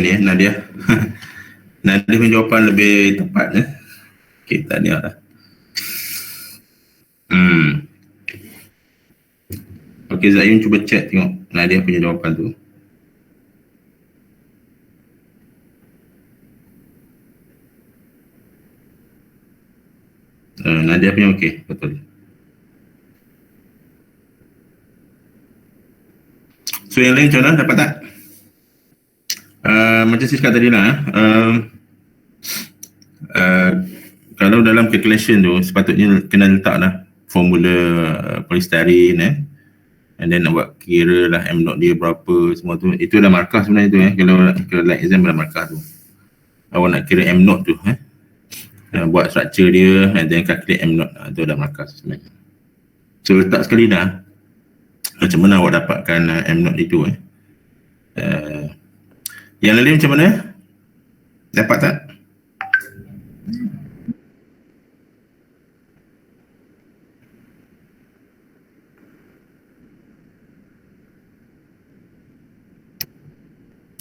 ni Nadia. Nadia punya jawapan lebih tepat Okay, tahniah lah. Okay, Zaim cuba check tengok Nadia punya jawapan tu. Nadia punya okey, betul. So yang lain macam mana, dapat tak? Macam saya cakap tadi lah, kalau dalam calculation tu sepatutnya kena letak lah formula polystyrene and then awak kira lah M naught dia berapa semua tu. Itu dah markah sebenarnya tu kalau like exam dah markah tu. Awak nak kira M naught tu buat structure dia and then calculate M naught, tu dah markah sebenarnya. So letak sekali dah macam mana awak dapatkan M naught itu yang lain macam mana? Dapat tak?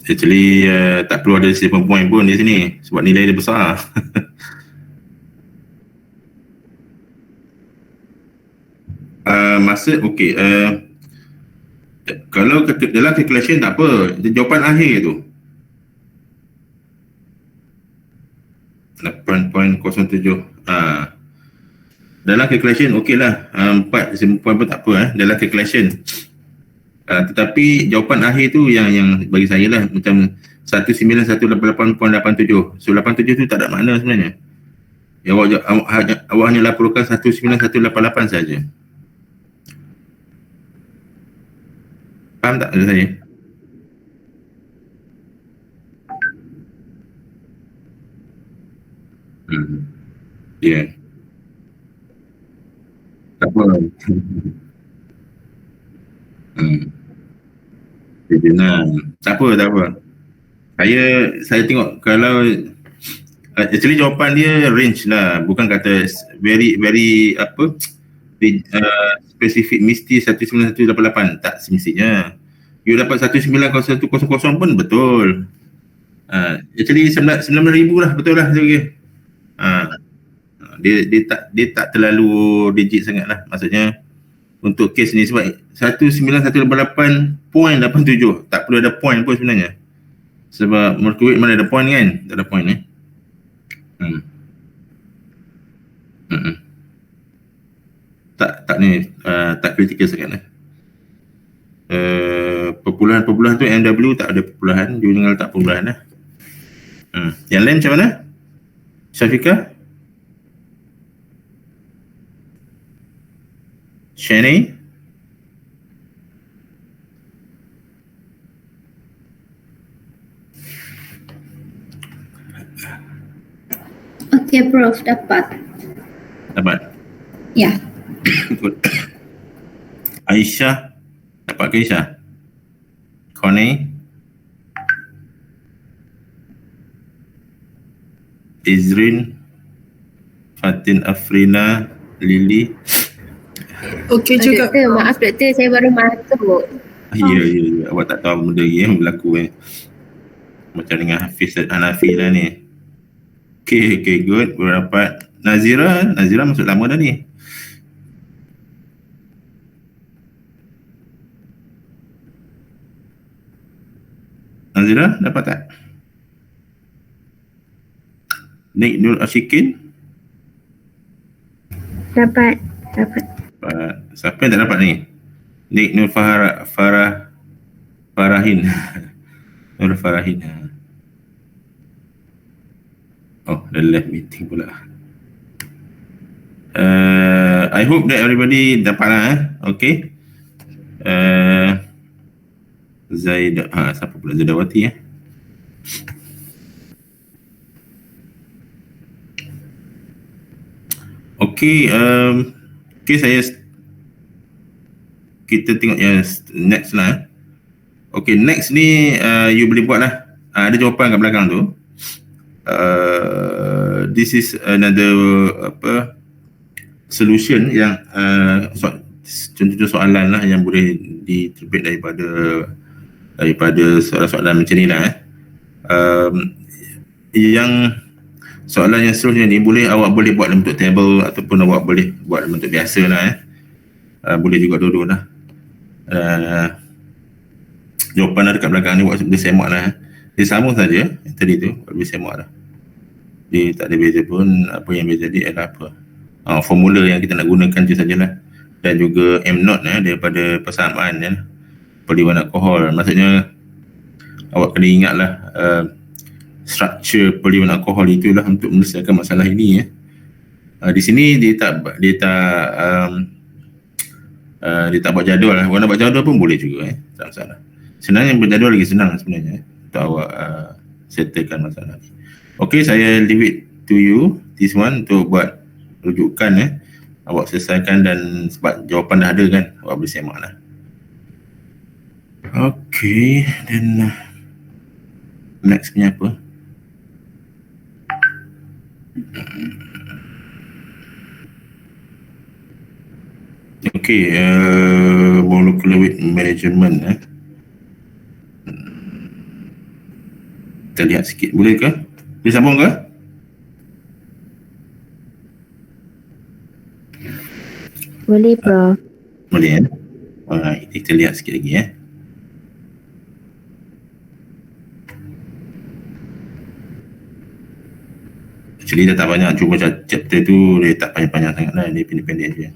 Actually tak perlu ada 7 point pun di sini sebab nilai dia besar. Masa okey, kalau dalam calculation tak apa, jawapan akhir tu 8.07. Dalam calculation okey lah, 4 point pun tak apa dalam calculation. Tetapi jawapan akhir tu yang bagi saya lah macam 1918.87. So 87 tu tak ada makna sebenarnya. Awak hanya laporkan 19188 saja. Faham tak saya? Ya. Tak apa. Tak apa. Saya tengok kalau actually jawapan dia range lah, bukan kata very spesifik mesti 19188, tak semestinya. You dapat 19100 pun betul. Actually 19,000 lah, betul lah. Dia tak terlalu digit sangat lah, maksudnya untuk kes ni sebab 19188.87 tak perlu ada point pun sebenarnya sebab mercury mana ada point kan, tak ada point tak ni tak kritikal sangat perpuluhan tu NW tak ada perpuluhan, Unigal tak perpuluhan yang lain macam mana Syafiqah? Shani? Okey, Prof. Dapat. Dapat? Ya. Good. Aisyah? Dapat ke Aisyah? Connie? Izrin? Fatin Afrina? Lily? Okey juga. Doktor, maaf doktor, saya baru masuk. Ya. Awak tak tahu benda lagi berlaku macam dengan Hafiz dan Hanafi lah ni. Okay, good. Berdapat. Nazira masuk lama dah ni. Nazira, dapat tak? Nik Nur Ashikin? Dapat. Siapa yang tak dapat ni? Nik Nur Farahin. Nur Farahin. Oh, dah left meeting pula. I hope that everybody dapat lah. Okay. Zaidah, siapa pula Zaidawati Okay, kita tengok yang next lah. Okay, next ni you boleh buat lah. Ada jawapan kat belakang tu. This is another solution yang contoh soalan lah yang boleh diterbit daripada soalan-soalan macam ni lah. Yang soalan yang seterusnya ni awak boleh buat dalam bentuk table ataupun awak boleh buat dalam bentuk biasa lah. Boleh juga dua-dua lah. Jawapan ada kat belakang ni, awak boleh semak lah. Dia sama saja tadi tu, awak boleh semak lah. Dia tak ada beza pun. Apa yang beza dia adalah apa, formula yang kita nak gunakan je sajalah. Dan juga M0 daripada persamaan perliwan alkohol. Maksudnya awak kena ingatlah struktur perliwan alkohol itulah untuk menyelesaikan masalah ini. Di sini dia tak buat jadual lah. Kalau nak buat jadual pun boleh juga tak masalah. Sebenarnya berjadual lagi senang sebenarnya untuk awak settlekan masalah ni. Okay, saya leave it to you this one untuk buat rujukan awak selesaikan, dan sebab jawapan dah ada kan, awak boleh semak lah. Okay, then next punya apa? Okay, molecular weight management. Kita lihat sikit, boleh ke? Boleh sambung ke? Boleh, Prof. Boleh Alright, kita lihat sikit lagi Actually dah tak banyak, cuma chapter tu dia tak panjang-panjang sangat lah, dia pendek-pendek je.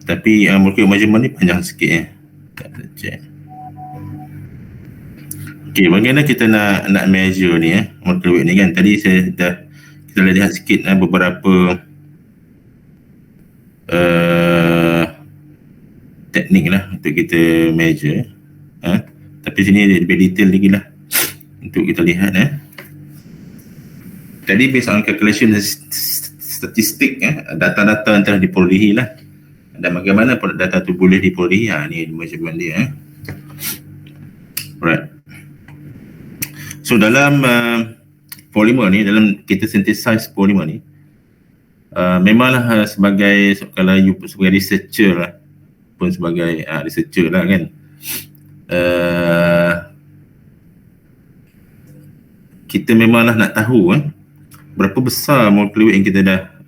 Tapi molecular measurement ni panjang sikit Tak check. Okay, bagaimana kita nak measure ni molecular weight ni kan. Tadi kita dah lihat sikit beberapa teknik lah untuk kita measure. Tapi sini dia lebih detail lagi lah untuk kita lihat. Tadi based on calculation statistik, data-data yang telah diperolehi lah, dan bagaimana data tu boleh diperolehi. Ni measurement dia. Alright. So dalam polimer ni, dalam kita synthesize polimer ni, memanglah sebagai, kalau you sebagai researcher lah, pun sebagai researcher lah kan, kita memanglah nak tahu berapa besar molecular weight yang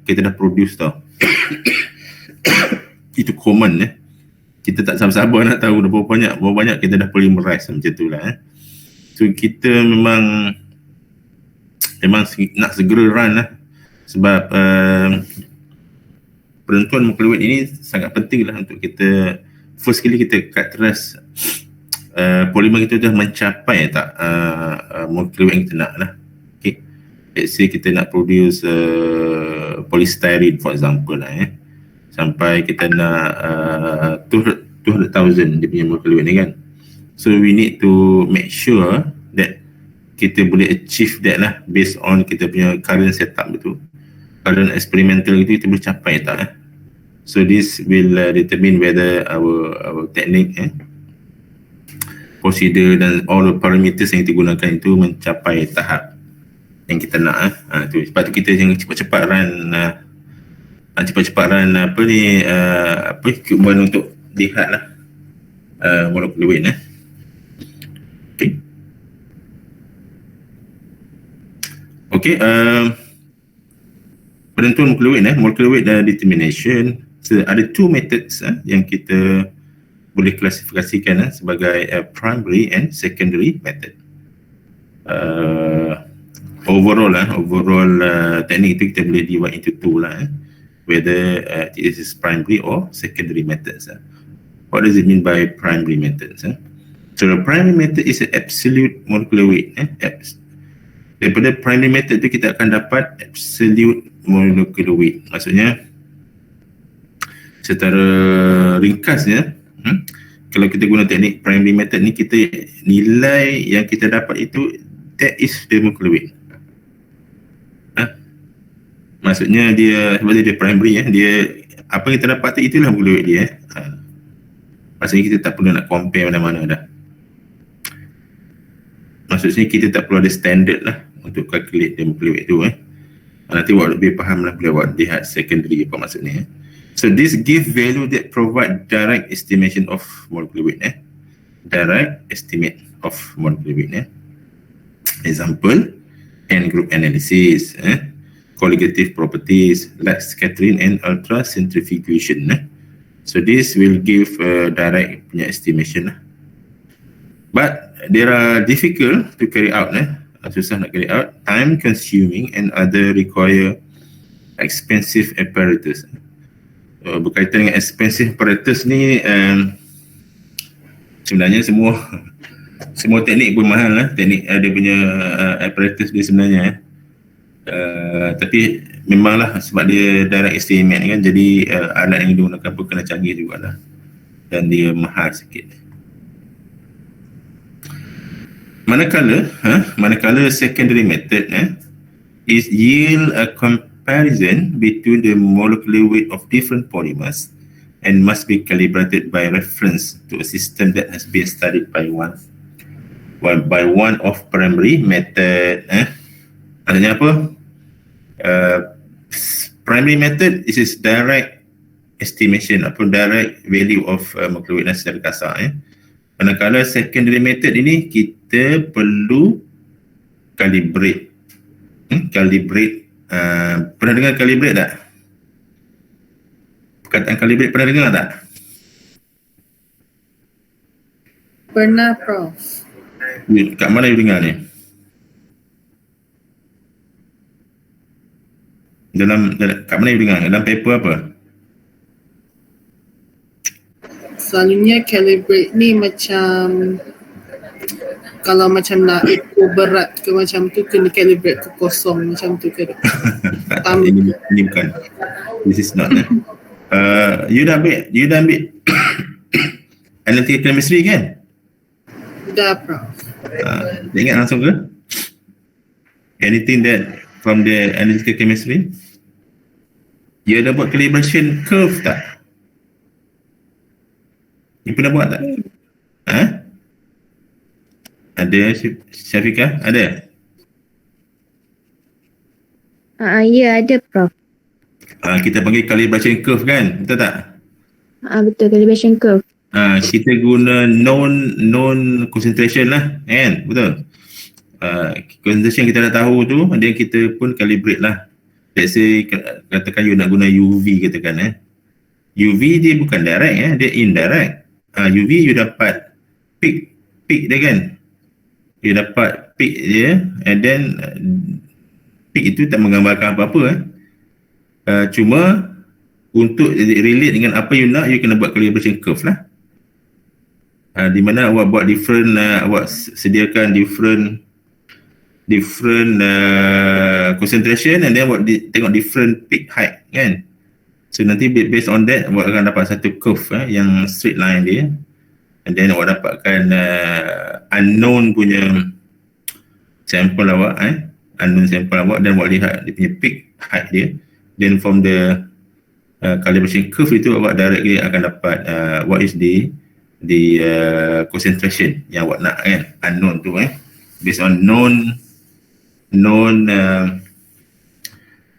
kita dah produce tau. Itu common kita tak sabar-sabar nak tahu berapa banyak kita dah polymerize macam tu lah. So kita memang nak segera run lah, sebab penentuan molecular weight ini sangat penting lah untuk kita first kali kita characterize polimer kita dah mencapai tak molecular weight yang kita nak lah. Let's say kita nak produce polystyrene for example lah. sampai kita nak 200,000 dia punya molecular weight ni kan. So we need to make sure that kita boleh achieve that lah based on kita punya current setup itu, current experimental itu kita boleh capai tak. So this will determine whether our technique procedure dan all the parameters yang kita gunakan itu mencapai tahap yang kita nak. Tu sebab tu kita jangan cepat-cepat run equipment untuk lihat lah molecular weight Okay, penentuan molecular weight determination. So, ada two methods yang kita boleh klasifikasikan sebagai primary and secondary method. Overall teknik itu kita boleh divide into two lah, whether it is primary or secondary methods. What does it mean by primary methods? So the primary method is an absolute molecular weight. Daripada primary method tu kita akan dapat absolute molecular weight. Maksudnya secara ringkasnya, kalau kita guna teknik primary method ni, kita nilai yang kita dapat itu that is the molecular weight. Maksudnya dia, sebab dia primary dia apa yang kita dapat tu itulah molecular weight dia. Maksudnya kita tak perlu nak compare mana-mana dah. Maksudnya kita tak perlu ada standard lah untuk calculate the molecular weight tu. Nanti awak lebih faham lah bila awak lihat secondary apa maksudnya. So this give value that provide direct estimation of molecular weight. Direct estimate of molecular weight. Example, N-group analysis, colligative properties, light scattering and ultracentrifugation. So this will give direct punya estimation. But they are difficult to carry out. Susah nak carry out, time consuming and other require expensive apparatus. Berkaitan dengan expensive apparatus ni, sebenarnya semua teknik pun mahal lah. Teknik dia punya apparatus dia sebenarnya. Tapi memanglah sebab dia direct estimate kan, jadi alat yang digunakan pun kena canggih jugalah dan dia mahal sikit. Manakala secondary method is yield a comparison between the molecular weight of different polymers and must be calibrated by reference to a system that has been studied by one of primary method. Maksudnya apa? Primary method is direct estimation ataupun direct value of molecular weight secara kasar. Manakala secondary method ini kita perlu calibrate. Pernah dengar calibrate tak? Perkataan calibrate pernah dengar tak? Pernah, Prof. Kat mana you dengar ni? Kat mana you dengar? Dalam paper apa? Selalunya calibrate ni macam kalau macam nak ukur berat ke macam tu, kena calibrate ke kosong macam tu ke? Ini bukan. This is not. You dah ambil analytical chemistry kan? Dah, Prof. Ingat langsung ke? Anything that from the analytical chemistry? You dah buat calibration curve tak? You pernah buat tak? Ada Syafiqah? Ada? Ya, ada, Prof. Kita panggil calibration curve kan? Betul tak? Betul, calibration curve. Kita guna known concentration lah kan? Betul? Concentration kita dah tahu tu, dia kita pun calibrate lah. Let's say katakan you nak guna UV katakan UV dia bukan direct dia indirect. UV you dapat peak dia kan, you dapat peak dia, and then peak itu tak menggambarkan apa-apa cuma untuk relate dengan apa you nak, you kena buat calibration curve lah. Di mana awak buat different, awak sediakan different concentration, and then awak tengok different peak height kan. So nanti based on that awak akan dapat satu curve yang straight line dia, and then awak dapatkan unknown punya sampel awak, unknown sampel awak, dan awak lihat dia punya peak height dia, then from the calibration curve itu awak directly akan dapat what is the concentration yang awak nak kan, unknown tu based on known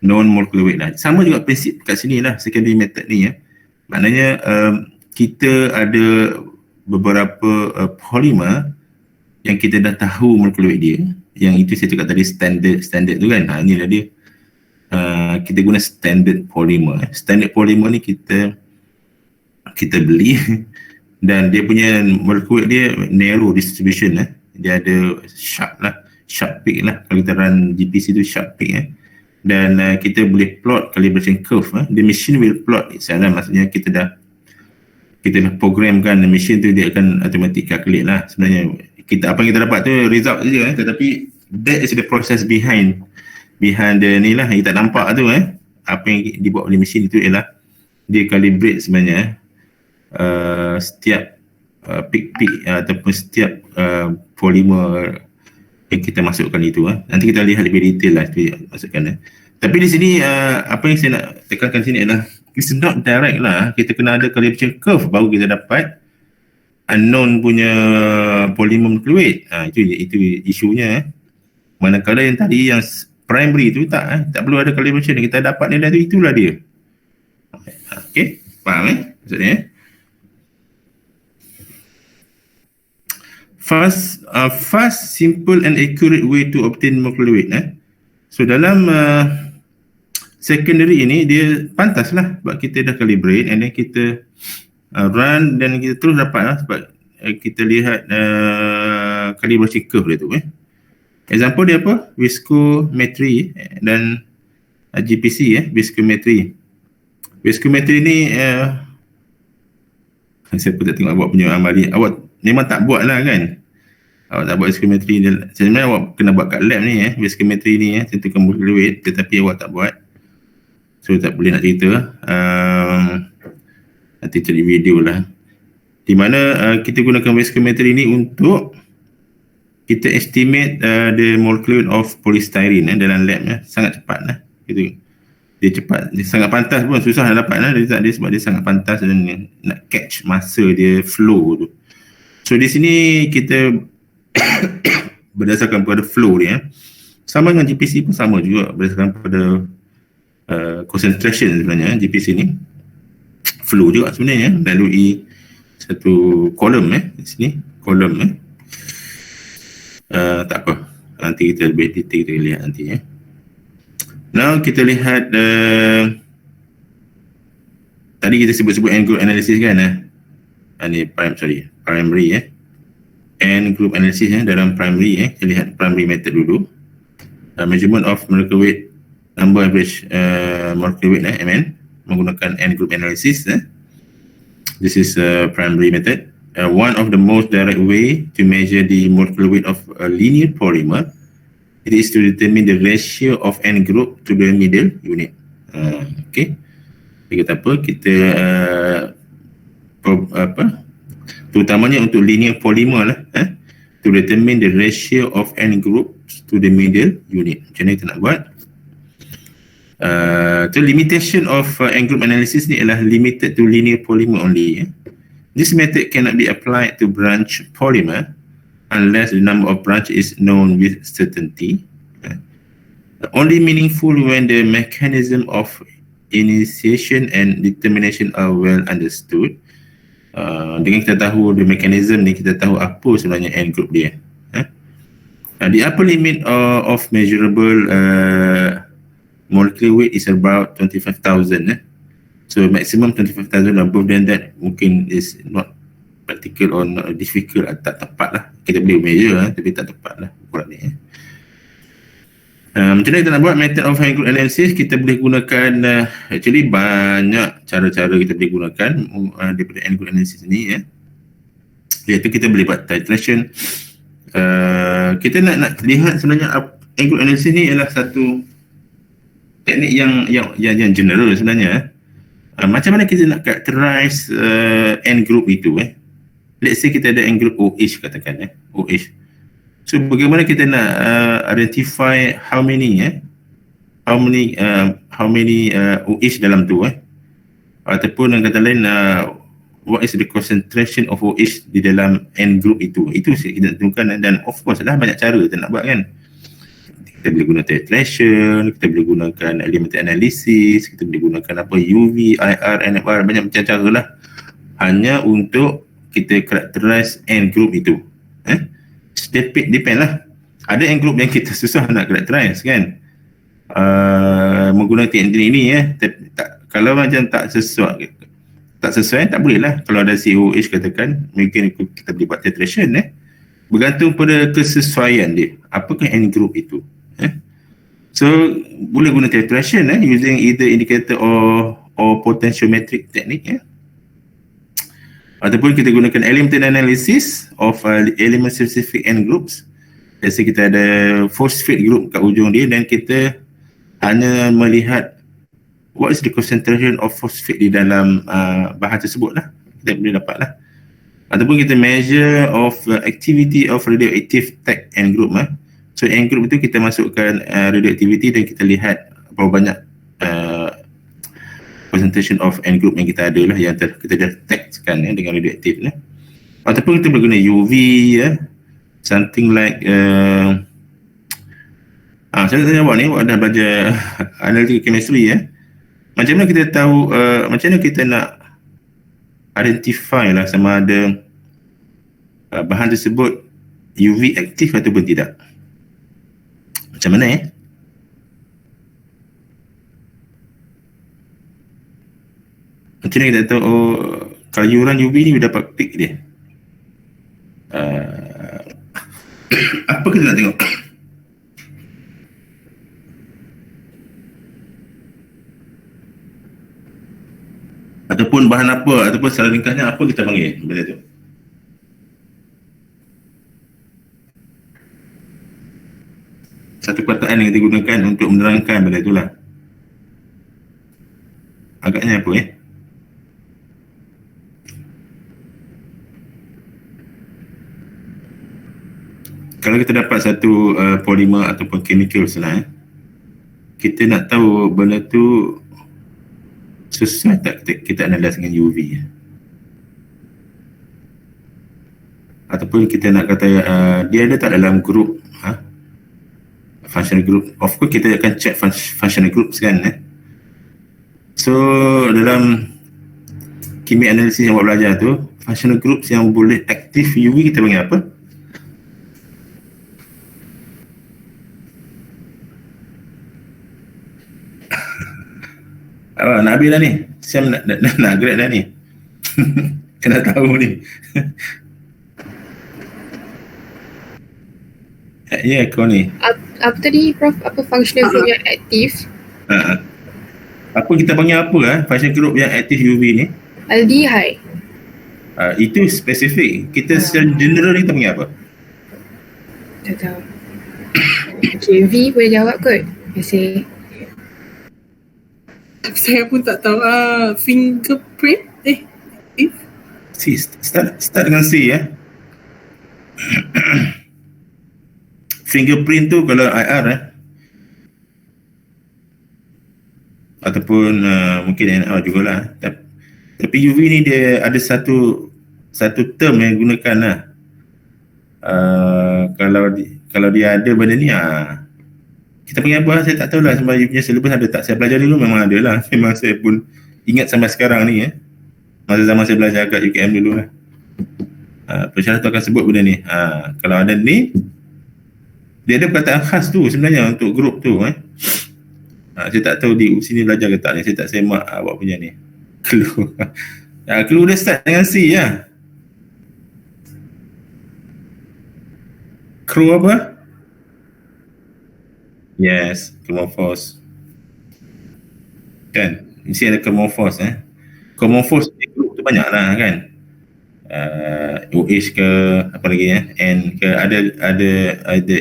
molecular weight lah. Sama juga prinsip kat sini lah, secondary method ni maknanya kita ada beberapa polymer yang kita dah tahu molecular weight dia, yang itu saya cakap tadi standard tu kan. Inilah dia, kita guna standard polymer. Standard polymer ni kita beli dan dia punya molecular weight dia narrow distribution dia ada sharp peak lah. Kalau kita run GPC tu sharp peak dan kita boleh plot calibration curve. The machine will plot itself lah. Maksudnya kita dah programkan the machine tu, dia akan automatic calculate lah. Sebenarnya apa yang kita dapat tu result je tetapi that is the process behind the ni lah, kita tak nampak tu apa yang dibuat oleh mesin itu ialah dia calibrate sebenarnya setiap peak ataupun setiap polymer yang kita masukkan itu. Nanti kita lihat lebih detail lah itu masukkan. Tapi di sini apa yang saya nak tekankan sini adalah it's not direct lah, kita kena ada calibration curve baru kita dapat unknown punya polymer fluid. Itu isunya. Manakala yang tadi yang primary tu tak perlu ada calibration, kita dapat nilai tu, itulah dia. Okey, faham maksudnya? Fast, simple and accurate way to obtain molecular weight. So dalam secondary ini dia pantas lah sebab kita dah calibrate and then kita run dan kita terus dapat lah sebab kita lihat calibration curve dia tu. Example dia apa? Viscometry dan GPC viscometry. Viscometry ni saya pun tak tengok awak punya amali. Awak memang tak buat lah kan? Awak tak buat viscometry. Sebenarnya awak kena buat kat lab ni viscometry ni tentukan molecular weight, tetapi awak tak buat. So tak boleh nak cerita. Nanti cari video lah. Di mana kita gunakan viscometry ni untuk kita estimate the molecule of polystyrene dalam lab sangat cepat lah. Gitu. Dia cepat, dia sangat pantas pun susah nak dapat lah dia sebab dia sangat pantas dan nak catch masa dia flow tu. So di sini kita berdasarkan pada flow dia. Sama dengan GPC pun sama juga berdasarkan pada concentration sebenarnya GPC ni. Flow juga sebenarnya melalui satu kolom di sini, kolom tak apa, nanti kita lebih detail kita lihat nanti Now kita lihat tadi kita sebut-sebut N group analysis kan ni primary N group analysis dalam primary kita lihat primary method dulu. Measurement of molecular weight, number average molecular weight MN menggunakan N group analysis. This is primary method. One of the most direct way to measure the molecular weight of a linear polymer, it is to determine the ratio of N group to the middle unit. Okay. Kita kata apa? Kita terutamanya untuk linear polymer lah, to determine the ratio of N groups to the middle unit. Macam mana kita nak buat? The limitation of N group analysis ni adalah limited to linear polymer only. This method cannot be applied to branch polymer unless the number of branch is known with certainty. Only meaningful when the mechanism of initiation and determination are well understood. Dengan kita tahu the mechanism ni, kita tahu apa sebenarnya N group dia. The upper limit of measurable molecular weight is about 25,000. So maximum 25,000, above than that mungkin is not practical or not difficult, tak tepat lah. Kita boleh measure tapi tak tepat lah ukuran ni. Macam mana kita nak buat method of N group analysis? Kita boleh gunakan actually banyak cara-cara kita boleh gunakan daripada N group analysis ni iaitu kita boleh buat titration. Kita nak lihat sebenarnya N group analysis ni adalah satu teknik yang general sebenarnya. Macam mana kita nak characterize N group itu let's say kita ada N group OH katakan OH. So bagaimana kita nak identify how many OH dalam tu ataupun yang kata lain what is the concentration of OH di dalam N group itu kita tentukan. Dan of course lah banyak cara kita nak buat kan. Kita boleh guna titration, kita boleh gunakan elementary analysis, kita boleh gunakan UV, IR, NFR, banyak macam cara lah hanya untuk kita characterize N group itu. Depend lah. Ada N group yang kita susah nak characterize kan, menggunakan teknik ini kalau macam tak sesuai tak boleh lah. Kalau ada COH katakan, mungkin kita boleh buat titration bergantung pada kesesuaian dia apakah N group itu. So boleh guna titration using either indicator or potentiometric technique ataupun kita gunakan elementary analysis of element specific N groups. Let's say kita ada phosphate group kat ujung dia dan kita hanya melihat what is the concentration of phosphate di dalam bahan tersebut lah, kita boleh dapat lah. Ataupun kita measure of activity of radioactive tag N group So N group itu kita masukkan radioactivity dan kita lihat berapa banyak concentration of N group yang kita ada lah, yang kita dah tagkan dengan radioaktif Ataupun kita boleh guna UV something like saya tanya awak ni, awak dah belajar analytical chemistry macam mana kita tahu macam mana kita nak identify lah sama ada bahan tersebut UV aktif ataupun tidak. Macam mana macam mana kita tahu kayuran UV ni dapat peak dia. Apa kita nak tengok? Ataupun bahan apa, ataupun secara ringkasnya apa kita panggil benda tu? Satu perkataan yang kita gunakan untuk menerangkan benda itulah. Agaknya apa Kalau kita dapat satu polimer ataupun chemicals lah kita nak tahu benda tu sesuai tak kita analyse dengan UV ataupun kita nak kata dia ada tak dalam grup functional group. Of course kita akan check functional groups kan so dalam kimia analisis yang buat belajar tu, functional groups yang boleh aktif UV kita panggil apa? Nak habis dah ni. Siam nak grad dah ni. Kena tahu ni. Ya, kau ni. Apa tadi Prof? Apa functional group yang aktif? Apa kita panggil apa functional group yang aktif UV ni? Aldehyde. Itu spesifik. Kita secara general ni kita panggil apa? Tak tahu. Okay, V boleh jawab kot. Biasa. Saya pun tak tahu. Fingerprint? C. Start dengan C Fingerprint tu kalau IR ataupun mungkin NR jugalah. Tapi UV ni dia ada satu term yang gunakan lah. Kalau dia ada benda ni kita panggil apa saya tak tahulah sebab dia punya syllabus ada tak. Saya belajar dulu memang ada lah. Memang saya pun ingat sampai sekarang ni masa zaman saya belajar kat UKM dulu lah. Pensyarah tu akan sebut benda ni. Kalau ada ni dia ada perkataan khas tu sebenarnya untuk grup tu saya tak tahu di sini belajar ke tak ni. Saya tak semak awak punya ni. Clue. Clue dia start dengan C Crew apa? Yes, chromophos. Kan? Mesti ada chromophos Chromophos ni grup tu banyak lah kan. OH ke apa lagi N ke ada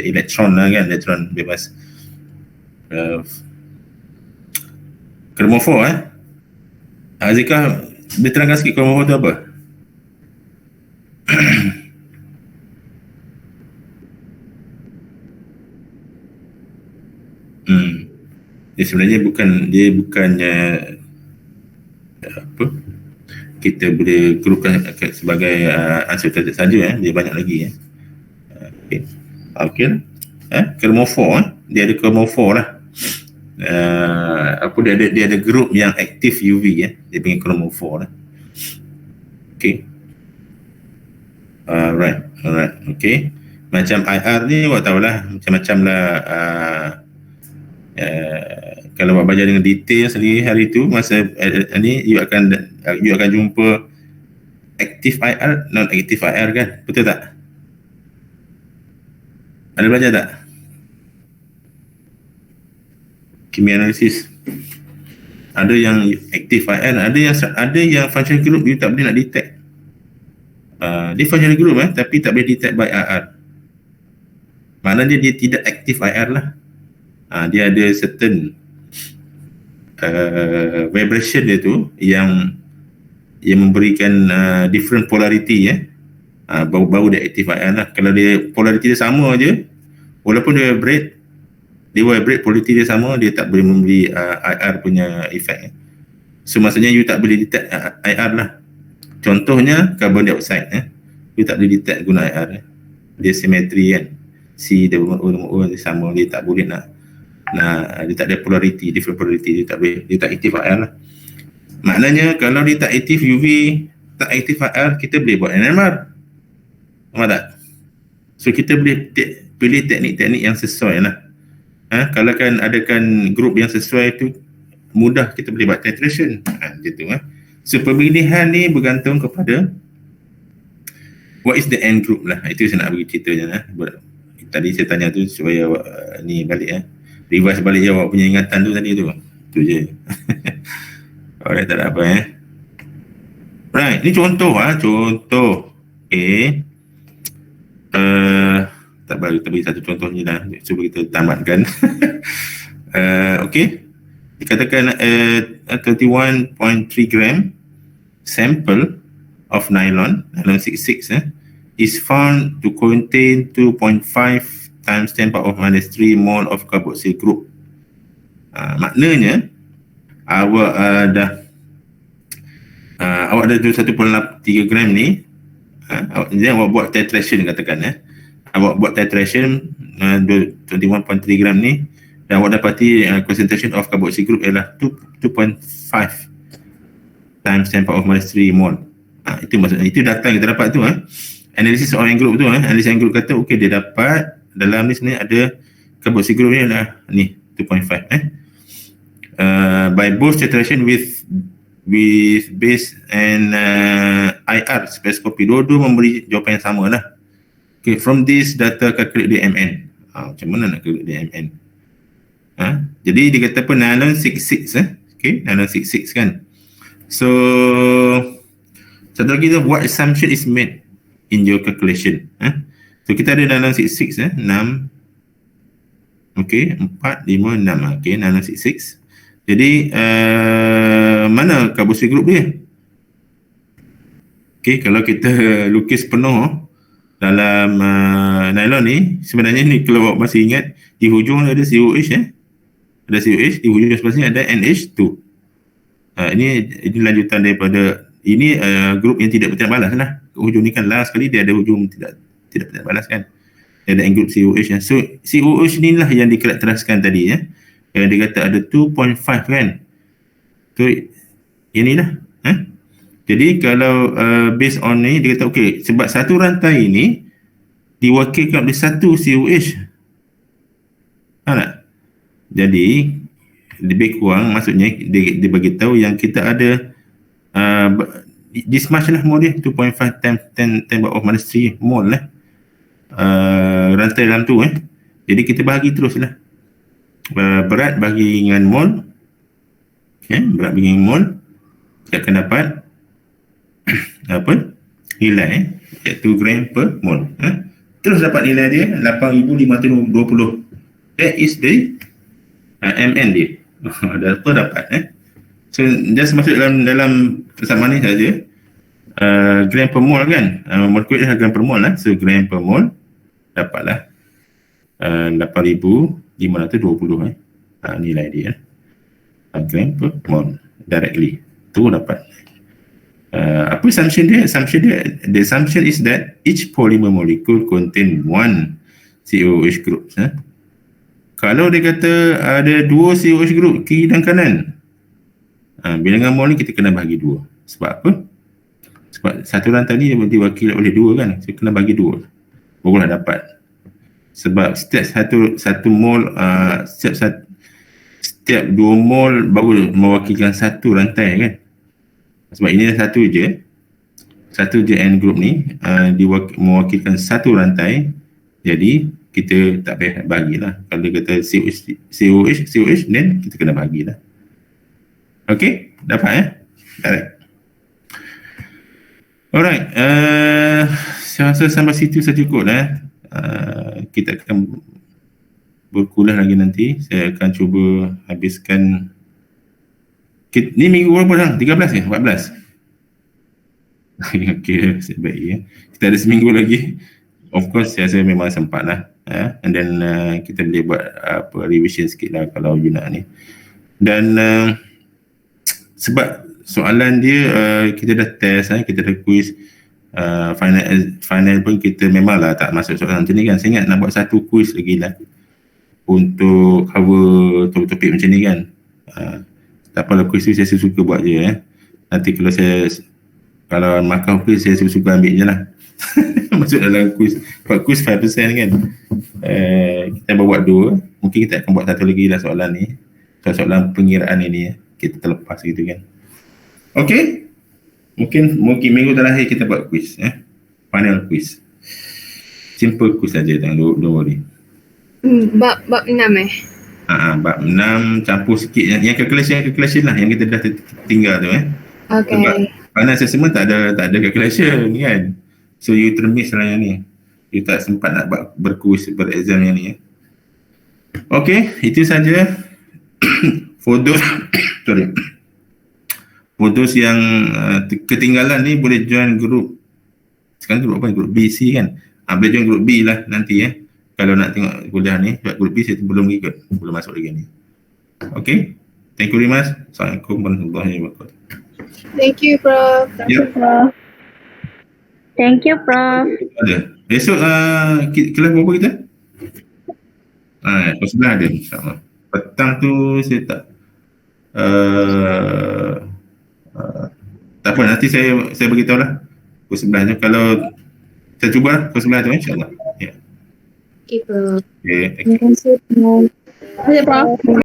elektron lah kan, elektron bebas. Chromophos Zika, diterangkan sikit kromofo tu apa? Dia sebenarnya bukannya apa, kita boleh grupkan sebagai uncertainty saja, dia banyak lagi ya. Okey. Chromophore, dia ada chromophore lah. Dia ada grup yang aktif UV ya. Dia panggil chromophore lah. Okey. Alright. Okey. Macam IR ni awak tahulah macam-macam lah. Kalau awak belajar dengan detail hari tu masa ni you akan jumpa aktif IR, non aktif IR kan, betul tak? Ada belajar tak? Kimia analisis. Ada yang aktif IR, ada yang function group you tak boleh nak detect. Dia function group tapi tak boleh detect by IR. Maknanya dia tidak aktif IR lah. Dia ada certain vibration dia tu yang memberikan different polarity ya. Baru dia aktif IR lah. Kalau dia polarity dia sama je, walaupun dia vibrate polarity dia sama, dia tak boleh memberi IR punya efek. So maksudnya you tak boleh detect IR lah. Contohnya carbon dioxide you tak boleh detect guna IR. Dia simetri kan, C dengan O dia sama, dia tak boleh nak dia tak ada polarity, different polarity, dia tak aktif IR lah. Maknanya kalau dia tak aktif UV, tak aktif IR, kita boleh buat NMR. Faham tak? So kita boleh pilih teknik-teknik yang sesuai lah. Kalau kan adakan grup yang sesuai tu, mudah kita boleh buat titration. Gitu. So pemilihan ni bergantung kepada what is the end group lah. Itu saya nak bagi ceritanya. Tadi saya tanya tu supaya awak ni balik revise balik je awak punya ingatan tu tadi tu. Tu je. Alright, tak ada apa Right, ni contoh contoh. Okay. Tak bagi satu contoh ni lah. Cuba kita tamatkan. Okay. Dikatakan 31.3 gram sample of nylon 66 is found to contain 2.5 times 10 power of minus 3 mole of carboxyl group. Maknanya awak ada 1.3 gram ni. Awak buat titration katakan awak buat titration 21.3 gram ni dan awak dapati concentration of carboxyl group ialah 2.5 times 10 power of minus 3 mole. Itu maksudnya, itu data yang kita dapat tu analisis orang group tu analisis yang group kata okey, dia dapat dalam ni sebenarnya ada carboxyl group ni adalah ni 2.5 by both titration with base and IR spektroskopi, dua-dua memberi jawapan yang sama lah. Okay, from this data calculate DMN. Macam mana nak calculate DMN? Jadi dia kata apa, nylon 66 okay, nylon 66 kan. So satu lagi tu, what assumption is made in your calculation? So kita ada nylon 66 6 okay, 4, 5, 6 okay, nylon 66. Jadi mana carboxyl group dia? Okay, kalau kita lukis penuh dalam nylon ni, sebenarnya ni kalau awak masih ingat, di hujung ada COH ada COH, di hujung sebelah sini ada NH2. Ini lanjutan daripada ini grup yang tidak bertindak balas lah. Hujung ni kan last kali dia ada hujung tidak bertindak balas kan. Dia ada group COH So COH ni lah yang dikarakteriskan tadi yang dia kata ada 2.5 kan. So inilah jadi kalau based on ni dia kata okey, sebab satu rantai ini diwakilkan oleh satu COH. Tak? Jadi lebih kurang maksudnya dia bagi tahu yang kita ada this much lah mole dia, 2.5 times 10 power of minus 3 mole lah rantai dalam tu Jadi kita bahagi terus lah berat bagi dengan mol, berat bagi dengan mol, kita akan dapat apa nilai iaitu gram per mol. Terus dapat nilai dia 8,520. That is the MN dia. Dapat So just masuk dalam persamaan ni saja. Gram per mol kan, molekul dia gram per mol lah. So gram per mol dapatlah 8,520 nilai dia, gram per mol directly tu dapat. Apa assumption dia? The assumption is that each polymer molecule contain one COOH group. Kalau dia kata ada 2 COOH group kiri dan kanan, bilangan mol ni kita kena bahagi 2. Sebab apa? Sebab satu rantai ni diwakili oleh 2 kan, so kena bagi 2 barulah dapat. Sebab setiap satu mol, setiap 2 mol baru mewakilkan satu rantai kan. Sebab ini satu je N group ni mewakilkan satu rantai, jadi kita tak payah bagilah. Kalau dia kata COH then kita kena bagilah. Okey, dapat Alright. Alright, saya rasa sampai situ saja cukup kita akan berkulas lagi nanti. Saya akan cuba habiskan. Ni minggu berapa dah? 13 ke? 14? Okay, baik ya. Kita ada seminggu lagi. Of course, saya rasa memang sempat lah. And then kita boleh buat revision sikit lah kalau you nak ni. Dan sebab soalan dia kita dah test, kita dah quiz, final pun kita memanglah tak masuk soalan macam ni kan. Saya ingat nak buat satu quiz lagi lah untuk cover topik macam ni kan. Tak apalah, quiz tu saya suka buat je Nanti kalau markah quiz saya suka ambil je lah. Masuk dalam quiz. Buat quiz 5% kan. Kita buat 2. Mungkin kita akan buat satu lagi lah soalan ni. Soalan pengiraan ini kita terlepas gitu kan. Okay, mungkin minggu terakhir kita buat quiz final quiz, simple quiz saja, don't worry. Bab 6 Bab 6 campur sikit yang calculation lah yang kita dah tinggal tu Okay. Sebab final assessment tak ada calculation kan, so you termiss lah yang ni, you tak sempat nak berkuis berexam yang ni Okay, itu saja. Fotos yang ketinggalan ni boleh join grup. Sekarang grup apa? Grup B, C kan? Boleh join grup B lah nanti kalau nak tengok kuliah ni. Sebab grup B saya belum ikut, belum masuk lagi ni. Okay, thank you very much. Assalamualaikum warahmatullahi wabarakatuh. Thank you, Prof. Thank you, Prof. Ada. Esok kelas berapa kita? Kelas 11 ada insyaAllah. Petang tu saya tak tak apa, nanti saya beritahu lah pukul 11 tu. Kalau saya cuba lah pukul 11 tu insyaAllah. Okay, Prof. Okay, Terima kasih, Prof. Terima kasih, Prof.